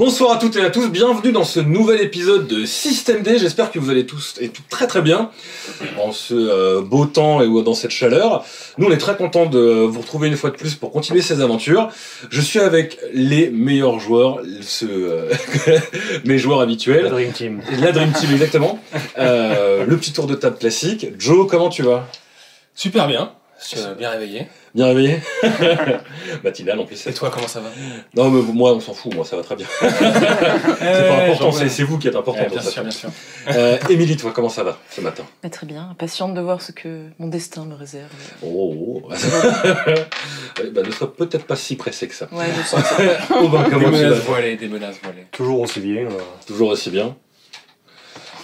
Bonsoir à toutes et à tous, bienvenue dans ce nouvel épisode de Système D. J'espère que vous allez tous et toutes très très bien en ce beau temps et dans cette chaleur. Nous on est très contents de vous retrouver une fois de plus pour continuer ces aventures. Je suis avec les meilleurs joueurs, mes joueurs habituels. La Dream Team. La Dream Team exactement. Le petit tour de table classique. Joe, comment tu vas? Super bien, je suis bien réveillé. Bien réveillé. Matinal en plus. Et toi, comment ça va? Non mais moi on s'en fout, moi ça va très bien. C'est pas important, c'est vous qui êtes important. Bien sûr, bien sûr. Émilie, toi comment ça va ce matin? Très bien, impatiente de voir ce que mon destin me réserve. Oh. Ne sois peut-être pas si pressé que ça. Ouais, je sens ça. Comment Des tu vas? menaces voilées, des menaces voilées. Toujours aussi bien. Toujours aussi bien.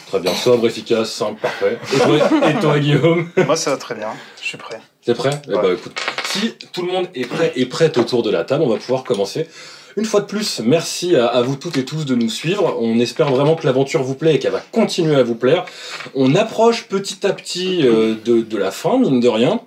Très bien, sobre, efficace, simple, parfait. Et toi Guillaume? Moi ça va très bien, je suis prêt. T'es prêt? Ouais. Eh ben, écoute, si tout le monde est prêt et prête autour de la table, on va pouvoir commencer. Une fois de plus, merci à vous toutes et tous de nous suivre. On espère vraiment que l'aventure vous plaît et qu'elle va continuer à vous plaire. On approche petit à petit de la fin, mine de rien.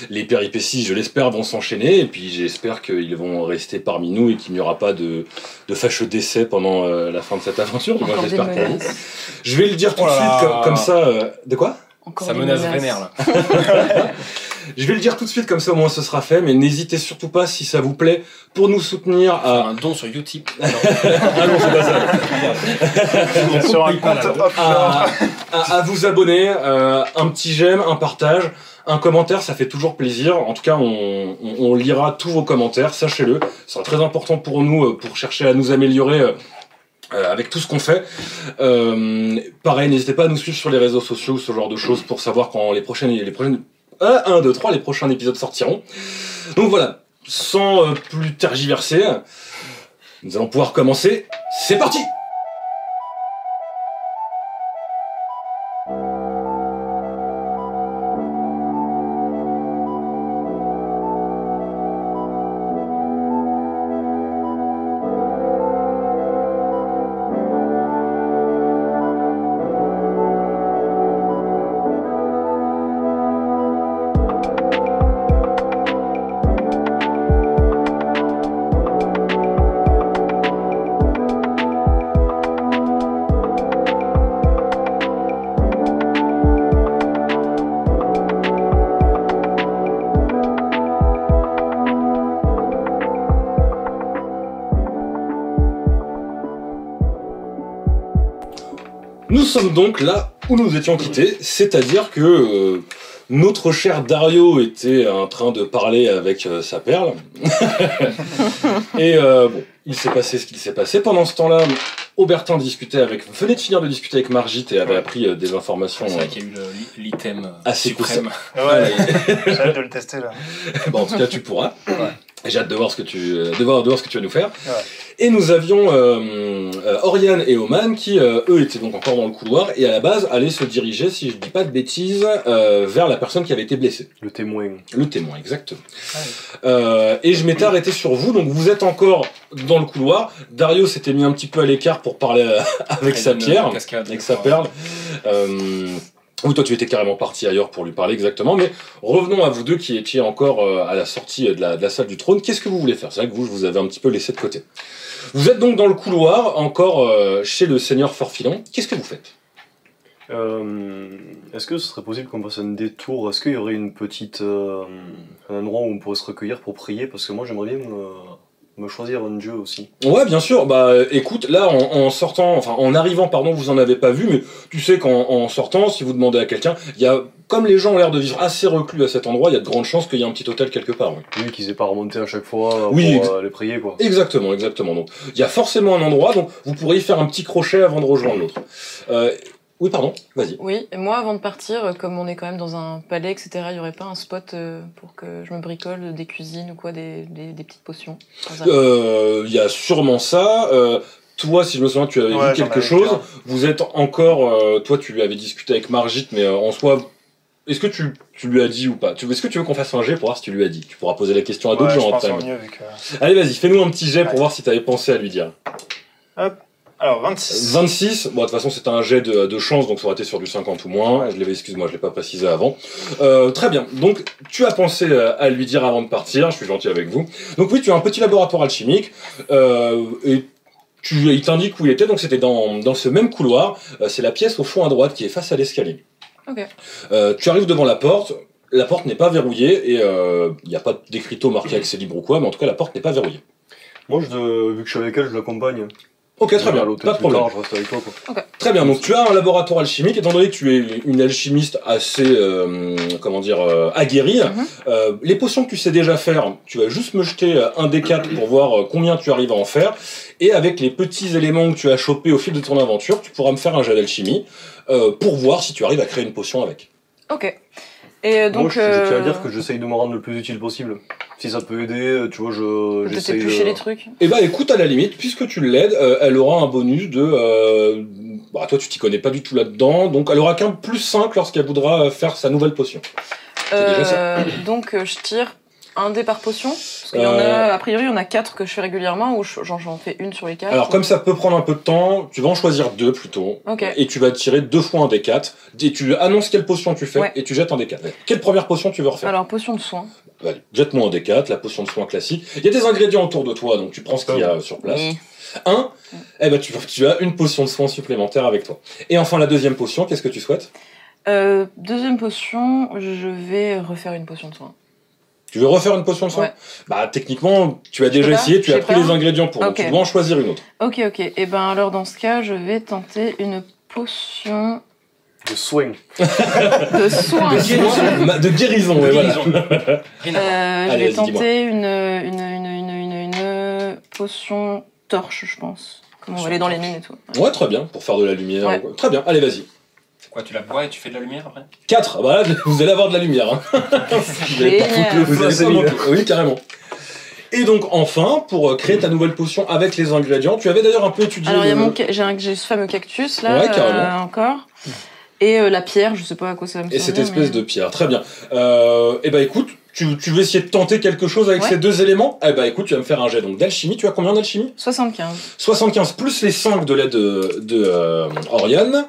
Les péripéties, je l'espère, vont s'enchaîner et puis j'espère qu'ils vont rester parmi nous et qu'il n'y aura pas de fâcheux décès pendant la fin de cette aventure. Moi, Encore des j'espère pour vous. menaces. Je vais le dire tout de suite comme ça. De quoi? Encore Ça des menace menaces. vénère là. Je vais le dire tout de suite comme ça au moins ce sera fait, mais n'hésitez surtout pas si ça vous plaît pour nous soutenir à... Un don sur Utip. Ah non, c'est pas ça. Sur un compte offshore. À vous abonner, un petit j'aime, un partage, un commentaire, ça fait toujours plaisir. En tout cas, on lira tous vos commentaires, sachez-le. Ce sera très important pour nous, pour chercher à nous améliorer avec tout ce qu'on fait. Pareil, n'hésitez pas à nous suivre sur les réseaux sociaux, ce genre de choses, pour savoir quand les prochains épisodes sortiront. Donc voilà, sans plus tergiverser, nous allons pouvoir commencer. C'est parti! Nous sommes donc là où nous étions quittés, c'est-à-dire que notre cher Dario était en train de parler avec sa perle. Et bon, il s'est passé ce qu'il s'est passé. Pendant ce temps-là, Aubertin venait de finir de discuter avec Margit et avait appris des informations C'est vrai qu'il y a eu l'item assez suprême. Ouais, j'ai hâte de le tester là. Bon, en tout cas, tu pourras. Ouais. J'ai hâte de voir ce que tu vas nous faire. Ouais. Et nous avions Oriane et Oman qui, eux, étaient donc encore dans le couloir et à la base allaient se diriger, si je dis pas de bêtises, vers la personne qui avait été blessée. Le témoin. Le témoin, exactement. Et je m'étais arrêté sur vous, donc vous êtes encore dans le couloir. Dario s'était mis un petit peu à l'écart pour parler avec sa pierre, avec sa perle. Oui, toi tu étais carrément parti ailleurs pour lui parler exactement, mais revenons à vous deux qui étiez encore à la sortie de la salle du trône. Qu'est-ce que vous voulez faire? C'est vrai que je vous avais un petit peu laissé de côté. Vous êtes donc dans le couloir, encore chez le seigneur Forfilon. Qu'est-ce que vous faites? Est-ce que ce serait possible qu'on fasse un détour? Est-ce qu'il y aurait une petite un endroit où on pourrait se recueillir pour prier? Parce que moi j'aimerais bien me choisir un dieu aussi. Ouais, bien sûr. Bah, écoute, là, en arrivant, pardon, vous en avez pas vu, mais tu sais qu'en sortant, si vous demandez à quelqu'un, il y a, comme les gens ont l'air de vivre assez reclus à cet endroit, il y a de grandes chances qu'il y ait un petit hôtel quelque part. Ouais. Oui, qu'ils aient pas remonté à chaque fois Oui, pour aller prier, quoi. Exactement. Donc, il y a forcément un endroit, donc vous pourriez faire un petit crochet avant de rejoindre l'autre. Oui, pardon, vas-y. Oui, et moi avant de partir, comme on est quand même dans un palais, etc., il y aurait pas un spot pour que je me bricole des cuisines ou quoi, des petites potions? Il y a sûrement ça. Toi, si je me souviens, tu avais vu quelque chose. Vous êtes encore... toi, tu avais discuté avec Margit, mais en soi... Est-ce que tu lui as dit ou pas? Est-ce que tu veux qu'on fasse un jet pour voir si tu lui as dit? Tu pourras poser la question à d'autres gens après. Mieux, vu que... Allez, vas-y, fais-nous un petit jet pour voir si tu avais pensé à lui dire. Hop. Alors, 26. 26, bon de toute façon c'est un jet de chance, donc ça aurait été sur du 50 ou moins, excuse-moi, je l'ai pas précisé avant. Très bien, donc tu as pensé à lui dire avant de partir, je suis gentil avec vous. Donc oui, tu as un petit laboratoire alchimique, et il t'indique où il était, donc c'était dans ce même couloir, c'est la pièce au fond à droite qui est face à l'escalier. Ok. Tu arrives devant la porte n'est pas verrouillée, et il n'y a pas d'écriteau marqué accès libre ou quoi, mais en tout cas la porte n'est pas verrouillée. Moi, vu que je suis avec elle, je l'accompagne. Ok, très bien, pas de problème. Je reste avec toi, quoi. Okay. Très bien, donc tu as un laboratoire alchimique, étant donné que tu es une alchimiste assez, aguerrie, les potions que tu sais déjà faire, tu vas juste me jeter un des 4 pour voir combien tu arrives à en faire, et avec les petits éléments que tu as chopés au fil de ton aventure, tu pourras me faire un jet d'alchimie, pour voir si tu arrives à créer une potion avec. Ok. Et donc, moi, je tiens à dire que j'essaye de me rendre le plus utile possible. Si ça peut aider, tu vois, j'essaye de... éplucher les trucs. Eh bah écoute, à la limite, puisque tu l'aides, elle aura un bonus de... toi tu t'y connais pas du tout là-dedans, donc elle aura qu'un plus 5 lorsqu'elle voudra faire sa nouvelle potion. C'est déjà ça. Donc je tire un dé par potion, parce qu'il y en a, a priori, il y en a 4 que je fais régulièrement, ou j'en fais une sur les 4. Alors comme ça peut prendre un peu de temps, tu vas en choisir 2 plutôt, et tu vas tirer 2 fois un des 4, et tu annonces quelle potion tu fais, et tu jettes un des 4. Quelle première potion tu veux refaire? Alors potion de soin. Allez, jette-moi un des 4, la potion de soin classique. Il y a des ingrédients autour de toi, donc tu prends ce qu'il y a sur place. Un, eh ben tu as une potion de soin supplémentaire avec toi. Et enfin la deuxième potion, qu'est-ce que tu souhaites? Deuxième potion, je vais refaire une potion de soin. Tu veux refaire une potion de soin? Bah techniquement, tu as déjà essayé, tu as pris les ingrédients pour, donc tu dois en choisir une autre. Ok. Et ben alors dans ce cas, je vais tenter une potion... De soin. De soin. De guérison, ouais, voilà. Je vais tenter une potion torche, je pense. Comme on va aller dans les mines et tout. Ouais, très bien, pour faire de la lumière. Ouais. Très bien, allez, vas-y. C'est quoi, tu la bois et tu fais de la lumière après? 4, bah là, vous allez avoir de la lumière. Hein. Vous allez pas foutre le feu, oui, carrément. Et donc enfin, pour créer ta nouvelle potion avec les ingrédients, tu avais d'ailleurs un peu étudié... Alors j'ai ce fameux cactus là, encore. Et la pierre, je sais pas à quoi ça va me servir. Et cette espèce de pierre, très bien. Et bah écoute, tu veux essayer de tenter quelque chose avec ces deux éléments? Eh bah écoute, tu vas me faire un jet donc d'alchimie. Tu as combien d'alchimie? 75. 75 plus les 5 de l'aide de Oriane.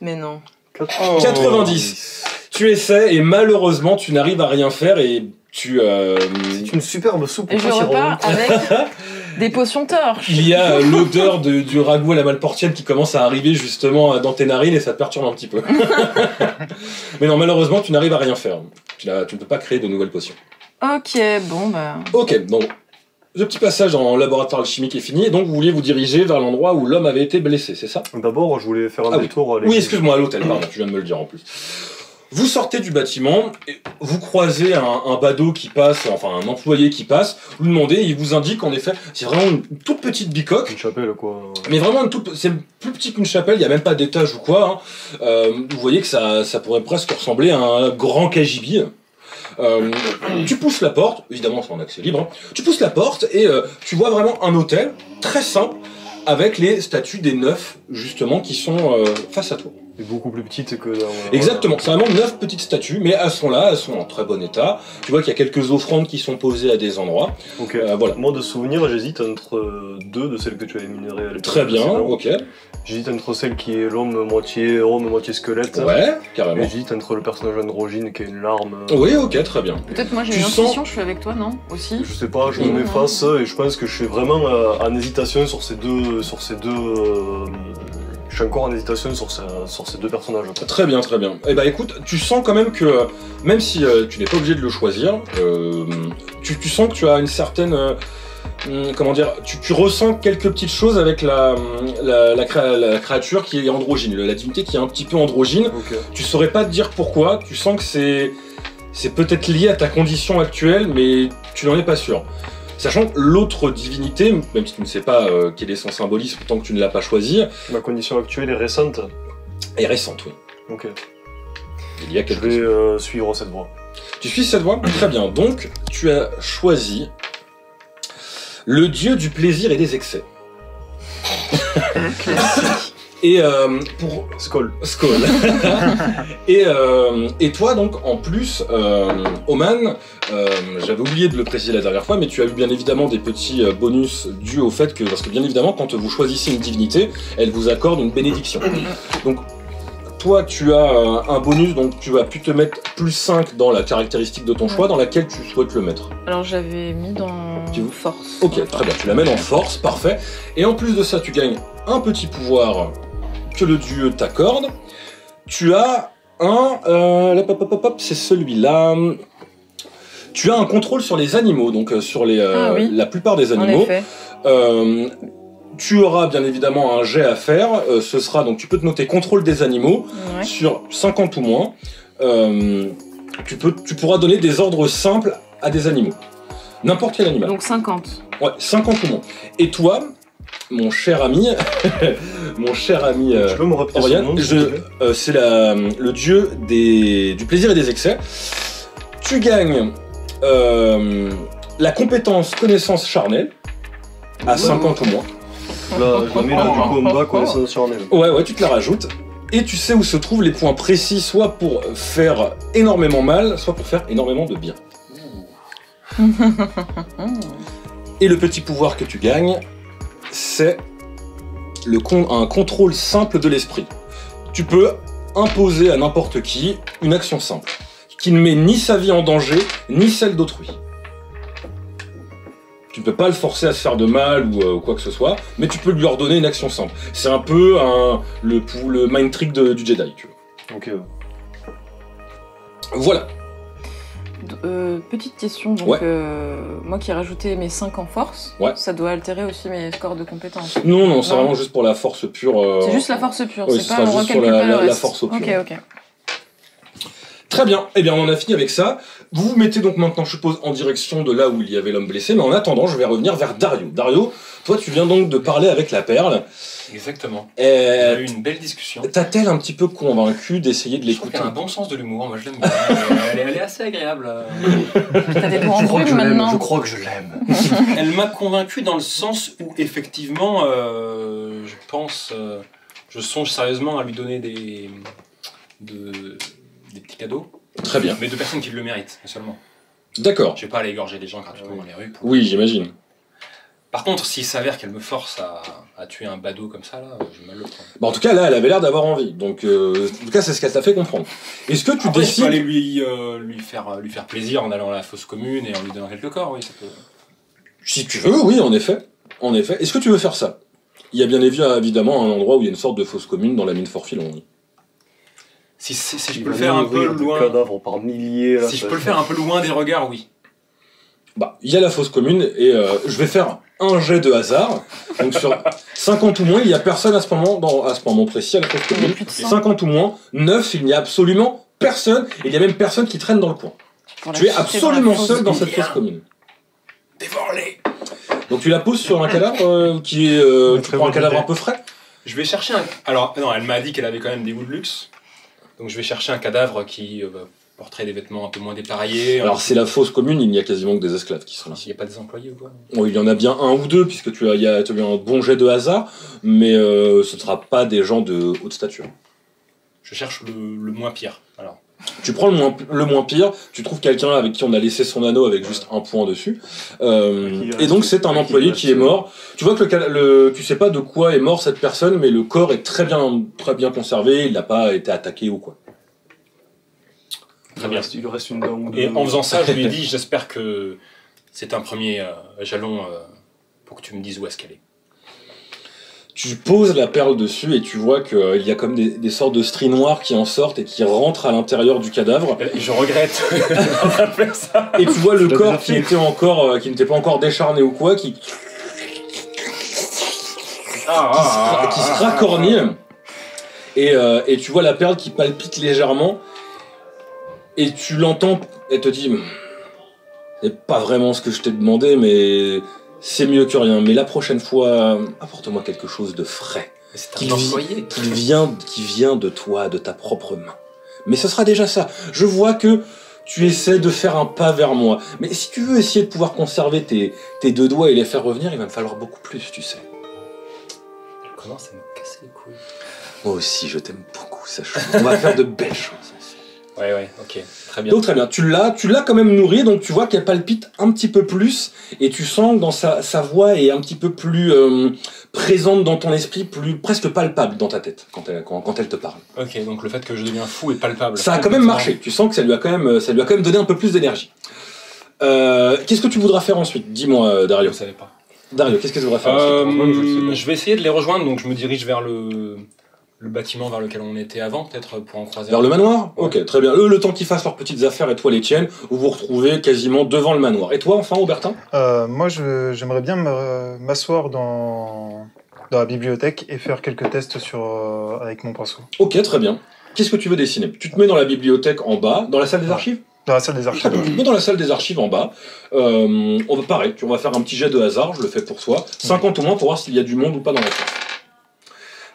Mais non. 90. Tu essaies et malheureusement tu n'arrives à rien faire et tu... C'est une superbe soupe. Et je repars avec des potions torches. Il y a l'odeur du ragoût à la malportienne qui commence à arriver justement dans tes narines et ça te perturbe un petit peu. Mais non, malheureusement tu n'arrives à rien faire. Tu ne peux pas créer de nouvelles potions. Ok, bon bah... Ok, donc le petit passage en laboratoire alchimique est fini, et donc vous vouliez vous diriger vers l'endroit où l'homme avait été blessé, c'est ça? D'abord, je voulais faire un détour. Oui, excuse-moi, à l'hôtel, pardon, tu viens de me le dire en plus. Vous sortez du bâtiment, et vous croisez un badaud qui passe, enfin un employé qui passe, vous demandez, il vous indique en effet, c'est vraiment une toute petite bicoque. Une chapelle quoi. Mais vraiment c'est plus petit qu'une chapelle, il n'y a même pas d'étage ou quoi. Hein. Vous voyez que ça pourrait presque ressembler à un grand cagibi. Tu pousses la porte, évidemment c'est en accès libre, hein. Tu pousses la porte et tu vois vraiment un hôtel très simple avec les statues des 9 justement qui sont face à toi. Et beaucoup plus petite que... Exactement, c'est vraiment 9 petites statues, mais elles sont là, elles sont en très bon état. Tu vois qu'il y a quelques offrandes qui sont posées à des endroits. Ok, voilà. Moi de souvenir, j'hésite entre 2 de celles que tu avais minérées à l'époque. Très bien, ok. J'hésite entre celle qui est l'homme moitié homme, moitié squelette. Ouais, carrément. Et j'hésite entre le personnage androgyne qui a une larme. Oui, ok, très bien. Peut-être moi j'ai une intuition, je suis avec toi, non? Aussi. Je sais pas, je me m'efface et je pense que je suis vraiment en hésitation sur ces deux... Je suis encore en hésitation sur ces 2 personnages. Très bien, très bien. Eh ben écoute, tu sens quand même que, même si tu n'es pas obligé de le choisir, tu sens que tu as une certaine... comment dire, tu ressens quelques petites choses avec la créature qui est androgyne, la divinité qui est un petit peu androgyne. Okay. Tu saurais pas te dire pourquoi, tu sens que c'est peut-être lié à ta condition actuelle, mais tu n'en es pas sûr. Sachant que l'autre divinité, même si tu ne sais pas quel est son symbolisme tant que tu ne l'as pas choisi... Ma condition actuelle est récente. Est récente, oui. Ok. Il y a quelque chose. Je vais suivre cette voie. Tu suis cette voie? Très bien. Donc, tu as choisi le dieu du plaisir et des excès. Et pour Skoll. Et toi donc en plus, Oman, j'avais oublié de le préciser la dernière fois, mais tu as eu bien évidemment des petits bonus dus au fait que, parce que bien évidemment quand vous choisissez une divinité, elle vous accorde une bénédiction. Donc toi tu as un bonus, donc tu vas pu te mettre plus 5 dans la caractéristique de ton choix, dans laquelle tu souhaites le mettre. Alors j'avais mis dans force. Ok, très bien, tu la mets en force, parfait. Et en plus de ça, tu gagnes un petit pouvoir que le dieu t'accorde. Tu as un... c'est celui-là. Tu as un contrôle sur les animaux, donc sur les, oui. la plupart des animaux. En effet. Tu auras bien évidemment un jet à faire. Ce sera, donc tu peux te noter contrôle des animaux sur 50 ou moins. Tu pourras donner des ordres simples à des animaux. N'importe quel animal. Donc 50. Ouais, 50 ou moins. Et toi, mon cher ami, Tu peux me répéter son nom, c'est le dieu du plaisir et des excès. Tu gagnes la compétence connaissance charnelle à 50 ou moins. Là, je la mets là du combat, connaissance charnelle. Ouais, tu te la rajoutes. Et tu sais où se trouvent les points précis, soit pour faire énormément mal, soit pour faire énormément de bien. Et le petit pouvoir que tu gagnes, c'est un contrôle simple de l'esprit. Tu peux imposer à n'importe qui une action simple, qui ne met ni sa vie en danger, ni celle d'autrui. Tu ne peux pas le forcer à se faire de mal ou quoi que ce soit, mais tu peux lui ordonner une action simple. C'est un peu le mind trick du Jedi, tu vois. Ok. Voilà. Petite question, donc moi qui ai rajouté mes 5 en force, ça doit altérer aussi mes scores de compétences. Non, c'est vraiment juste pour la force pure. C'est juste la force pure, oui, c'est pas on recalcule pas le reste. La force au pure. Ok. Très bien, eh bien on en a fini avec ça. Vous vous mettez donc maintenant, je suppose, en direction de là où il y avait l'homme blessé, mais en attendant, je vais revenir vers Dario. Dario, toi tu viens donc de parler avec la perle. Exactement. On a eu une belle discussion. T'a-t-elle un petit peu convaincu d'essayer de l'écouter? Elle a un bon sens de l'humour, moi je l'aime bien. Elle est assez agréable. T'as des points en brume maintenant. Je crois que je l'aime. Elle m'a convaincu dans le sens où effectivement, je songe sérieusement à lui donner des petits cadeaux. Très bien. Mais de personnes qui le méritent, seulement. D'accord. Je vais pas aller égorger les gens gratuitement dans les rues. Oui, j'imagine. Par contre, s'il s'avère qu'elle me force à tuer un badaud comme ça, là, j'ai mal le prendre. Bah en tout cas, là, elle avait l'air d'avoir envie. Donc, en tout cas, c'est ce qu'elle t'a fait comprendre. Est-ce que tu décides... Je peux aller lui faire plaisir en allant à la fosse commune et en lui donnant quelques corps, oui, ça peut... Si tu veux, oui, en effet. Est-ce que tu veux faire ça? Il y a bien évidemment un endroit où il y a une sorte de fosse commune dans la mine Fort-Filon. Si je peux le faire un peu loin... cadavres par milliers, là, si je peux le faire un peu loin des regards, oui. Bah, il y a la fosse commune et je vais faire un jet de hasard. Donc sur 50 ou moins, il n'y a personne à ce moment précis à la fosse commune. 50 ou moins, 9, il n'y a absolument personne. Et il y a même personne qui traîne dans le coin. Tu es absolument seul dans cette fosse commune. Dévore-les. Donc tu la poses sur un cadavre tu prends un cadavre un peu frais. Je vais chercher un... Alors, non, elle m'a dit qu'elle avait quand même des goûts de luxe. Donc je vais chercher un cadavre qui porterait des vêtements un peu moins dépareillés. Alors c'est la fosse commune, il n'y a quasiment que des esclaves qui sont là. Il n'y a pas des employés ou quoi? Bon, il y en a bien un ou deux, puisque tu as eu un bon jet de hasard, mais ce ne sera pas des gens de haute stature. Je cherche le moins pire, alors. Tu prends le moins pire, tu trouves quelqu'un avec qui on a laissé son anneau avec juste un point dessus, et donc c'est un employé qui est mort. Tu vois que tu sais pas de quoi est mort cette personne, mais le corps est très bien conservé, il n'a pas été attaqué ou quoi. Très bien. Il lui reste une dent ou deux. Et en faisant ça, je lui ai dit, j'espère que c'est un premier jalon pour que tu me dises où est-ce qu'elle est. Tu poses la perle dessus et tu vois qu'il y a comme des sortes de stries noires qui en sortent et qui rentrent à l'intérieur du cadavre. Et je regrette d'avoir fait ça. Et tu vois le corps qui n'était pas encore décharné ou quoi, qui se racornit. Et tu vois la perle qui palpite légèrement. Et tu l'entends, elle te dit, c'est pas vraiment ce que je t'ai demandé, mais c'est mieux que rien. Mais la prochaine fois, apporte-moi quelque chose de frais. C'est un employé. Qui vient de toi, de ta propre main. Mais ce sera déjà ça. Je vois que tu essaies de faire un pas vers moi. Mais si tu veux essayer de pouvoir conserver tes deux doigts et les faire revenir, il va me falloir beaucoup plus, tu sais. commence à me casser les couilles. Moi aussi, je t'aime beaucoup, sache. On va faire de belles choses. Ouais, ok, très bien. Donc très bien, tu l'as quand même nourrie, donc tu vois qu'elle palpite un petit peu plus, et tu sens que dans sa voix est un petit peu plus présente dans ton esprit, presque palpable dans ta tête, quand elle te parle. Ok, donc le fait que je deviens fou est palpable. Ça a quand même marché, tu sens que ça lui a quand même donné un peu plus d'énergie. Qu'est-ce que tu voudras faire ensuite? Dis-moi, Dario. Je savais pas. Dario, qu'est-ce que tu voudras faire ensuite? Je vais essayer de les rejoindre, donc je me dirige vers le bâtiment vers lequel on était avant, peut-être pour en croiser. Vers le manoir? Ouais. Ok, très bien. Eux, le temps qu'ils fassent leurs petites affaires et toi les tiennes, vous vous retrouvez quasiment devant le manoir. Et toi, enfin, Aubertin? Moi, j'aimerais bien m'asseoir dans la bibliothèque et faire quelques tests avec mon pinceau. Ok, très bien. Qu'est-ce que tu veux dessiner? Tu te mets dans la bibliothèque en bas, dans la salle des archives? Dans la salle des archives. Tu te mets dans la salle des archives en bas. On va faire un petit jet de hasard, je le fais pour toi. 50 au moins pour voir s'il y a du monde ou pas dans la salle.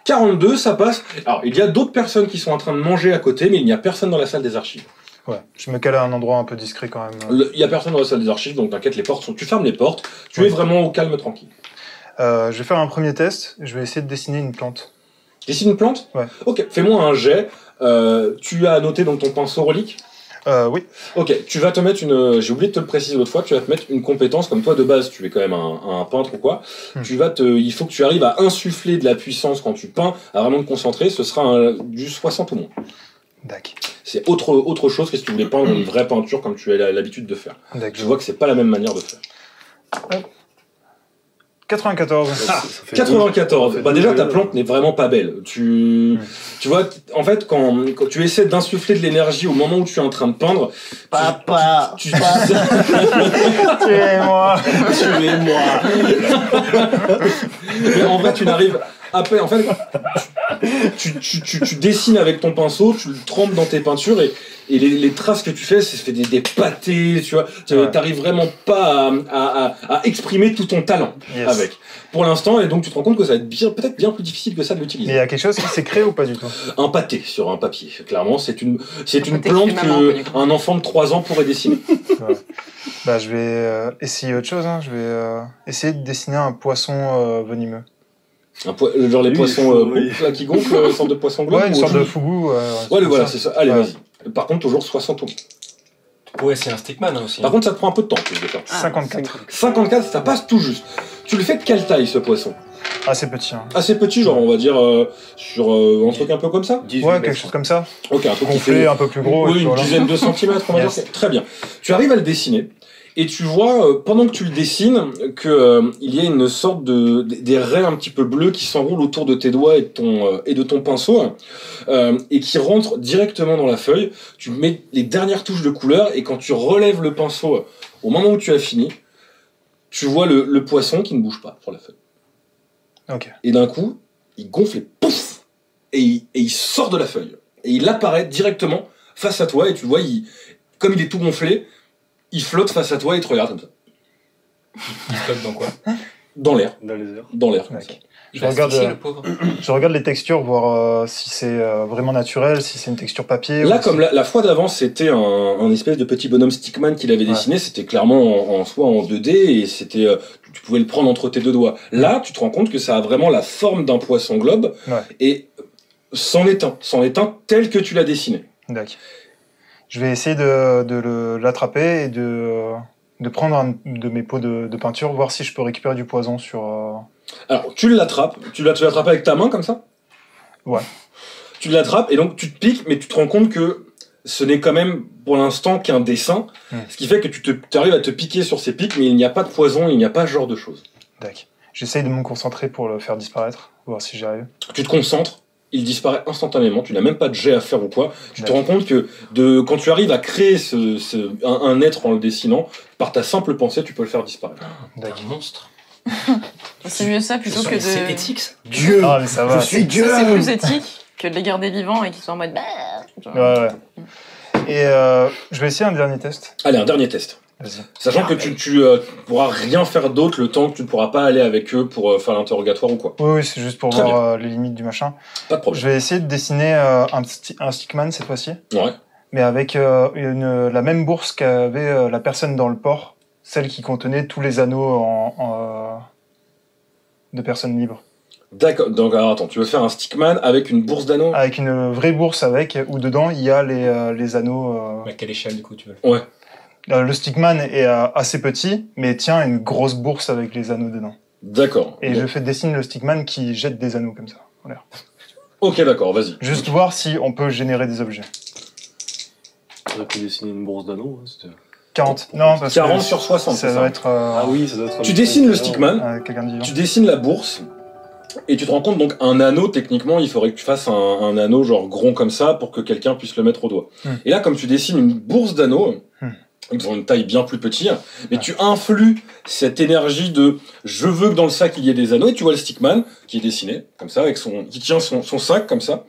42, ça passe. Alors, il y a d'autres personnes qui sont en train de manger à côté, mais il n'y a personne dans la salle des archives. Ouais, je me cale à un endroit un peu discret quand même. Il n'y a personne dans la salle des archives, donc t'inquiète, tu fermes les portes, tu es vraiment au calme, tranquille. Je vais faire un premier test, je vais essayer de dessiner une plante. Dessine une plante? Ouais. Ok, fais-moi un jet. Tu as noté donc ton pinceau relique? Oui. Ok, tu vas te mettre j'ai oublié de te le préciser l'autre fois, tu vas te mettre une compétence, comme toi de base, tu es quand même un peintre ou quoi, il faut que tu arrives à insuffler de la puissance quand tu peins, à vraiment te concentrer, ce sera du 60 ou moins. D'accord. C'est autre chose que si tu voulais peindre une vraie peinture comme tu as l'habitude de faire. D'accord. Je vois que c'est pas la même manière de faire. 94. 94. Bah déjà ta plante n'est vraiment pas belle. Tu vois, en fait quand tu essaies d'insuffler de l'énergie au moment où tu es en train de peindre, Papa, tuez-moi. Mais en vrai tu n'arrives à peine. En fait, tu dessines avec ton pinceau, tu le trempes dans tes peintures et les traces que tu fais, ça fait des pâtés, tu vois. T'arrives vraiment pas à exprimer tout ton talent avec. Pour l'instant, et donc tu te rends compte que ça va être peut-être bien plus difficile que ça de l'utiliser. Mais il y a quelque chose qui s'est créé ou pas du tout? Un pâté sur un papier, clairement. C'est une plante qu'un enfant de 3 ans pourrait dessiner. Ouais. Bah, je vais essayer autre chose. Hein. Je vais essayer de dessiner un poisson venimeux. Genre les poissons là, qui gonflent, une sorte de poisson globe? Ouais, une sorte de fougou. Ouais, voilà, c'est ça. Allez, vas-y. Par contre, toujours 60 euros. Ouais, c'est un stickman aussi. Par contre, ça te prend un peu de temps de faire. 54. 54, ça passe tout juste. Tu le fais de quelle taille, ce poisson? Assez petit. Hein. Assez petit, genre, on va dire, sur un truc un peu comme ça? Ouais, quelque chose comme ça. Ok, un truc qui fait un peu plus gros. Oui, une dizaine de centimètres, on va dire. Très bien. Tu arrives à le dessiner. Et tu vois, pendant que tu le dessines, il y a une sorte des raies un petit peu bleues qui s'enroulent autour de tes doigts et de ton pinceau, et qui rentrent directement dans la feuille. Tu mets les dernières touches de couleur, et quand tu relèves le pinceau, au moment où tu as fini, tu vois le poisson qui ne bouge pas sur la feuille. Ok. Et d'un coup, il gonfle et pouf, et il sort de la feuille. Et il apparaît directement face à toi, et tu vois, comme il est tout gonflé, il flotte face à toi et il te regarde comme ça. Il flotte dans quoi? Dans l'air. Dans les airs. Dans l'air, comme ça. Je regarde les textures, voir si c'est vraiment naturel, si c'est une texture papier. Là, comme la fois d'avant, c'était un espèce de petit bonhomme stickman qu'il avait dessiné, c'était clairement en 2D et c'était, tu pouvais le prendre entre tes deux doigts. Là, tu te rends compte que ça a vraiment la forme d'un poisson globe et c'en est un tel que tu l'as dessiné. D'accord. Je vais essayer de l'attraper et de prendre un de mes pots de peinture, voir si je peux récupérer du poison sur... Alors, tu l'attrapes avec ta main comme ça? Ouais. Tu l'attrapes et donc tu te piques, mais tu te rends compte que ce n'est quand même pour l'instant qu'un dessin, ce qui fait que tu arrives à te piquer sur ces pics, mais il n'y a pas de poison, il n'y a pas ce genre de choses. D'accord. J'essaye de me concentrer pour le faire disparaître, voir si j'y arrive. Tu te concentres. Il disparaît instantanément, tu n'as même pas de jet à faire ou quoi. Tu te rends compte que quand tu arrives à créer un être en le dessinant, par ta simple pensée, tu peux le faire disparaître. Un monstre. C'est mieux ça plutôt que de... C'est éthique, ça. Dieu. Ah, mais ça va. Je suis Dieu. Ça, c'est plus éthique que de les garder vivants et qu'ils soient en mode... Ouais. Et je vais essayer un dernier test. Allez, un dernier test. Vas-y. Sachant que tu pourras rien faire d'autre le temps que tu ne pourras pas aller avec eux pour faire l'interrogatoire ou quoi. Oui, c'est juste pour Très voir les limites du machin. Pas de problème. Je vais essayer de dessiner un stickman cette fois-ci, Ouais. mais avec la même bourse qu'avait la personne dans le port, celle qui contenait tous les anneaux de personnes libres. D'accord, donc alors attends, tu veux faire un stickman avec une bourse d'anneaux? Avec une vraie bourse où dedans il y a les anneaux. À quelle échelle du coup tu veux? Ouais. Le stickman est assez petit, mais tient une grosse bourse avec les anneaux dedans. D'accord. Et je dessine le stickman qui jette des anneaux comme ça en l'air. Ok, d'accord, vas-y. Juste voir si on peut générer des objets. J'aurais pu dessiner une bourse d'anneaux. Hein, 40. Non, parce 40 que sur 60, ça c'est doit ça. être. Ah oui, ça doit être. Tu dessines le stickman, Quelqu'un de vivant. tu dessines la bourse, et tu te rends compte, donc, un anneau, techniquement, il faudrait que tu fasses un anneau, genre, rond comme ça, pour que quelqu'un puisse le mettre au doigt. Et là, comme tu dessines une bourse d'anneaux, ils ont une taille bien plus petite, mais tu influes cette énergie de je veux que dans le sac il y ait des anneaux, et tu vois le stickman qui est dessiné, comme ça, qui tient son sac, comme ça,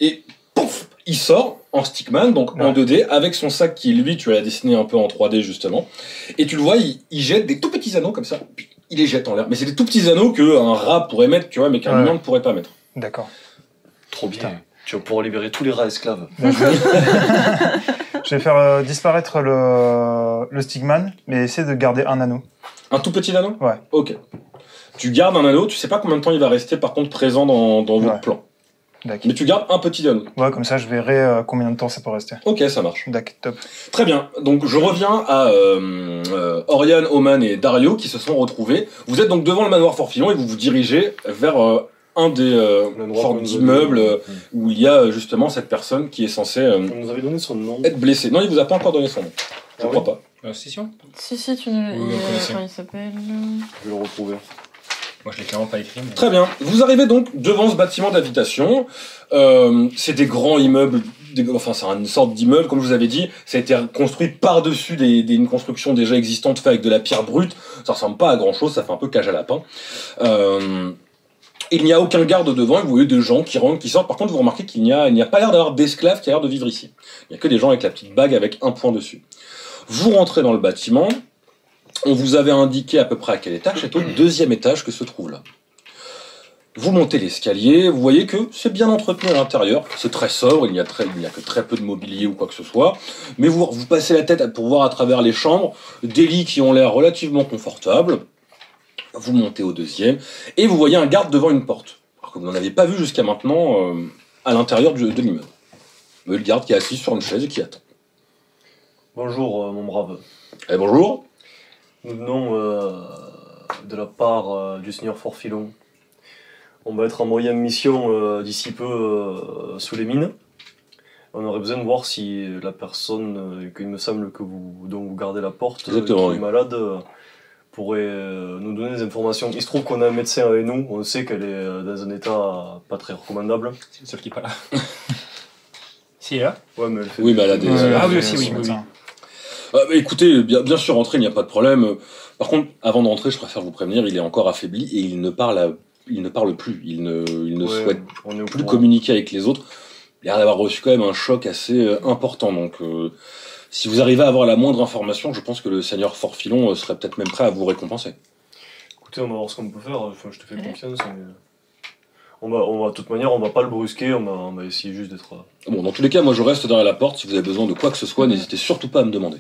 et pouf, il sort en stickman, donc en 2D, avec son sac qui, lui, tu l'as dessiné un peu en 3D, justement, et tu le vois, il jette des tout petits anneaux, comme ça, puis il les jette en l'air. Mais c'est des tout petits anneaux qu'un rat pourrait mettre, tu vois, mais qu'un humain ne pourrait pas mettre. D'accord. Trop bien. Tu vas pouvoir libérer tous les rats esclaves. Je vais faire disparaître le stickman, mais essayer de garder un anneau. Un tout petit anneau? Ouais. Ok. Tu gardes un anneau, tu sais pas combien de temps il va rester par contre présent dans votre plan. D'accord. Mais tu gardes un petit anneau. Ouais, comme ça je verrai combien de temps ça peut rester. Ok, ça marche. D'accord, top. Très bien. Donc je reviens à Oriane, Oman et Dario qui se sont retrouvés. Vous êtes donc devant le manoir Fort-Filon et vous vous dirigez vers un des sortes d'immeubles où il y a justement cette personne qui est censée On nous avait donné son nom. être blessée. Non, il vous a pas encore donné son nom. Je crois pas. Scission? Si, tu nous Oui, comment il s'appelle Je vais le retrouver. Moi je l'ai clairement pas écrit. Mais... Très bien. Vous arrivez donc devant ce bâtiment d'habitation. C'est des grands immeubles, enfin c'est une sorte d'immeuble, comme je vous avais dit. Ça a été construit par-dessus une construction déjà existante faite avec de la pierre brute. Ça ressemble pas à grand-chose, ça fait un peu cage à lapin. Il n'y a aucun garde devant, et vous voyez des gens qui rentrent, qui sortent. Par contre, vous remarquez qu'il n'y a pas l'air d'avoir d'esclaves qui a l'air de vivre ici. Il n'y a que des gens avec la petite bague avec un point dessus. Vous rentrez dans le bâtiment. On vous avait indiqué à peu près à quel étage. C'est au deuxième étage que se trouve là. Vous montez l'escalier, vous voyez que c'est bien entretenu à l'intérieur. C'est très sobre, il n'y a que très peu de mobilier ou quoi que ce soit. Mais vous passez la tête pour voir à travers les chambres des lits qui ont l'air relativement confortables. Vous montez au deuxième, et vous voyez un garde devant une porte. Alors que vous n'en avez pas vu jusqu'à maintenant à l'intérieur de l'immeuble. Le garde qui est assis sur une chaise et qui attend. Bonjour, mon brave. Eh bonjour. Nous venons de la part du seigneur Fort-Filon. On va être en moyenne mission d'ici peu sous les mines. On aurait besoin de voir si la personne, qu'il me semble que dont vous gardez la porte, qui est malade, pourrait nous donner des informations. Il se trouve qu'on a un médecin avec nous, on sait qu'elle est dans un état pas très recommandable. C'est le seul qui est pas là. Si, elle est là? Ouais, mais elle fait oui, mais elle a des... Ah oui, aussi, oui. Écoutez, bien sûr, rentrez, il n'y a pas de problème. Par contre, avant de rentrer, je préfère vous prévenir, il est encore affaibli et il ne parle plus. Il ne souhaite plus communiquer avec les autres. Il a l'air d'avoir reçu quand même un choc assez important. Donc, si vous arrivez à avoir la moindre information, je pense que le seigneur Fort-Filon serait peut-être même prêt à vous récompenser. Écoutez, on va voir ce qu'on peut faire. Enfin, je te fais confiance. Mais... de toute manière, on va pas le brusquer. On va essayer juste d'être... Bon, dans tous les cas, moi je reste derrière la porte. Si vous avez besoin de quoi que ce soit, n'hésitez surtout pas à me demander.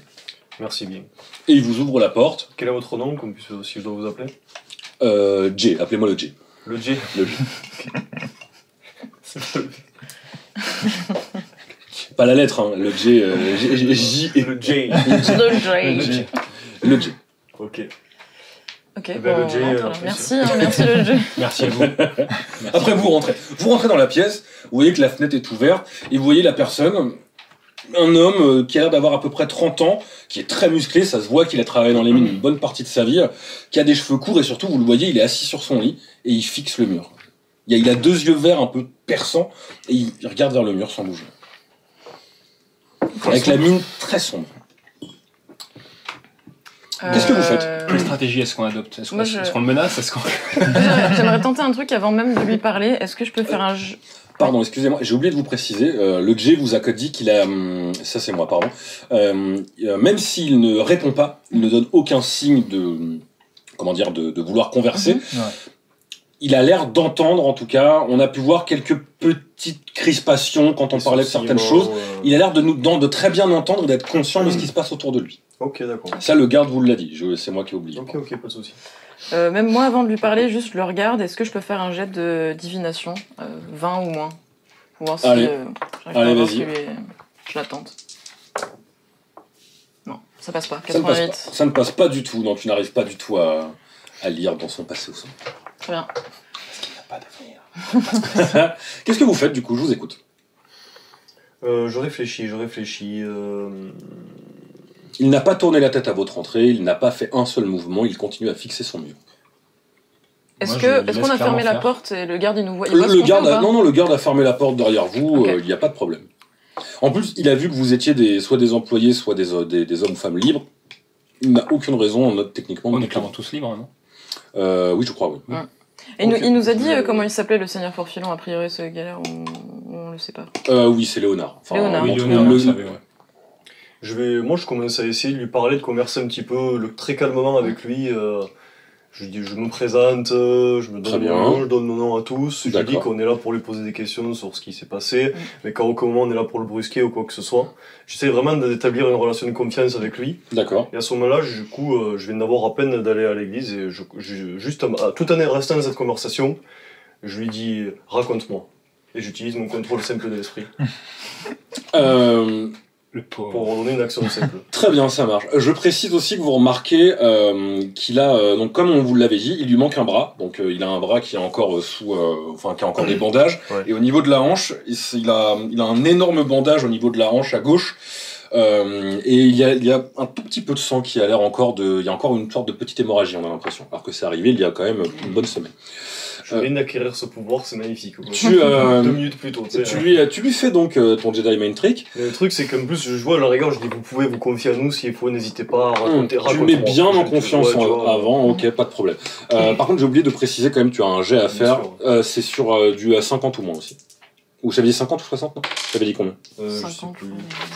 Merci bien. Et il vous ouvre la porte. Quel est votre nom, comme si je dois vous appeler? Jay, appelez-moi le Jay. Le Jay. Le Jay. Pas la lettre, hein, le Jay. J. Le Jay. Le Jay. Ok. Ok, le Jay, merci le Jay. Merci à vous. Après vous rentrez. Vous rentrez dans la pièce, vous voyez que la fenêtre est ouverte, et vous voyez la personne, un homme qui a l'air d'avoir à peu près 30 ans, qui est très musclé, ça se voit qu'il a travaillé dans les mines une bonne partie de sa vie, qui a des cheveux courts, et surtout, vous le voyez, il est assis sur son lit, et il fixe le mur. Il a deux yeux verts un peu perçants, et il regarde vers le mur sans bouger. Avec la mine très sombre. Qu'est-ce que vous faites? Quelle stratégie est-ce qu'on adopte? Est-ce qu'on le menace? J'aimerais tenter un truc avant même de lui parler. Est-ce que je peux faire un jeu? Pardon, excusez-moi, j'ai oublié de vous préciser. Le Jay vous a dit qu'il a... ça c'est moi, pardon. Même s'il ne répond pas, il ne donne aucun signe de... Comment dire, de vouloir converser. Il a l'air d'entendre, en tout cas. On a pu voir quelques petites crispations quand on parlait de certaines choses. Il a l'air de très bien entendre et d'être conscient de ce qui se passe autour de lui. Ok, d'accord. Ça, le garde vous l'a dit. C'est moi qui ai oublié. Ok, pas de souci. Même moi, avant de lui parler, juste je le regarde. Est-ce que je peux faire un jet de divination 20 ou moins pour voir si Allez, vas-y. Je la tente. Non, ça passe pas. 88. Ça ne passe pas du tout. Non, tu n'arrives pas du tout à lire dans son passé ou son. Très bien. Qu'est-ce que vous faites du coup? Je vous écoute. Je réfléchis. Il n'a pas tourné la tête à votre entrée, il n'a pas fait un seul mouvement, il continue à fixer son mur. Est-ce qu'on a fermé la porte et le garde il nous voit? Le garde a fermé la porte derrière vous, Okay. Il n'y a pas de problème. En plus, il a vu que vous étiez soit des employés, soit des hommes ou femmes libres. Il n'a aucune raison, techniquement. On est clairement tous libres, non? Oui, je crois, oui. Ouais. Et il nous a dit comment il s'appelait le seigneur Forfilon, a priori ce galère, on le sait pas. Oui, c'est Léonard. Enfin, Léonard. Oui, Léonard, on le savait, ouais. Moi, je commence à essayer de lui parler, de converser un petit peu très calmement avec lui. Je lui dis, je me présente, je me donne mon nom, je donne mon nom à tous. Je lui dis qu'on est là pour lui poser des questions sur ce qui s'est passé, mais qu'à aucun moment on est là pour le brusquer ou quoi que ce soit. J'essaie vraiment d'établir une relation de confiance avec lui. D'accord. Et à ce moment-là, du coup, je viens d'avoir à peine d'aller à l'église et juste tout en restant dans cette conversation, je lui dis, raconte-moi. Et j'utilise mon contrôle simple de l'esprit. Pour redonner une action simple. Très bien, ça marche. Je précise aussi que vous remarquez qu'il a, donc comme on vous l'avait dit, il lui manque un bras. Donc il a un bras qui est encore qui a encore des bandages. Ouais. Et au niveau de la hanche, il a un énorme bandage au niveau de la hanche à gauche. Et il y a un tout petit peu de sang qui a l'air il y a encore une sorte de petite hémorragie, on a l'impression. Alors que c'est arrivé il y a quand même une bonne semaine. Je viens d'acquérir ce pouvoir, c'est magnifique. 2 minutes plus tôt. Tu lui fais donc ton Jedi Mind Trick. Mais le truc, c'est qu'en plus, je vois à la rigueur, je dis, vous pouvez vous confier à nous s'il faut, n'hésitez pas à raconter. Tu mets bien en confiance avant, ok, pas de problème. Par contre, j'ai oublié de préciser quand même, tu as un jet à faire. C'est sur du 50 ou moins aussi. Ou j'avais dit 50 ou 60, non? J'avais dit combien? 50, je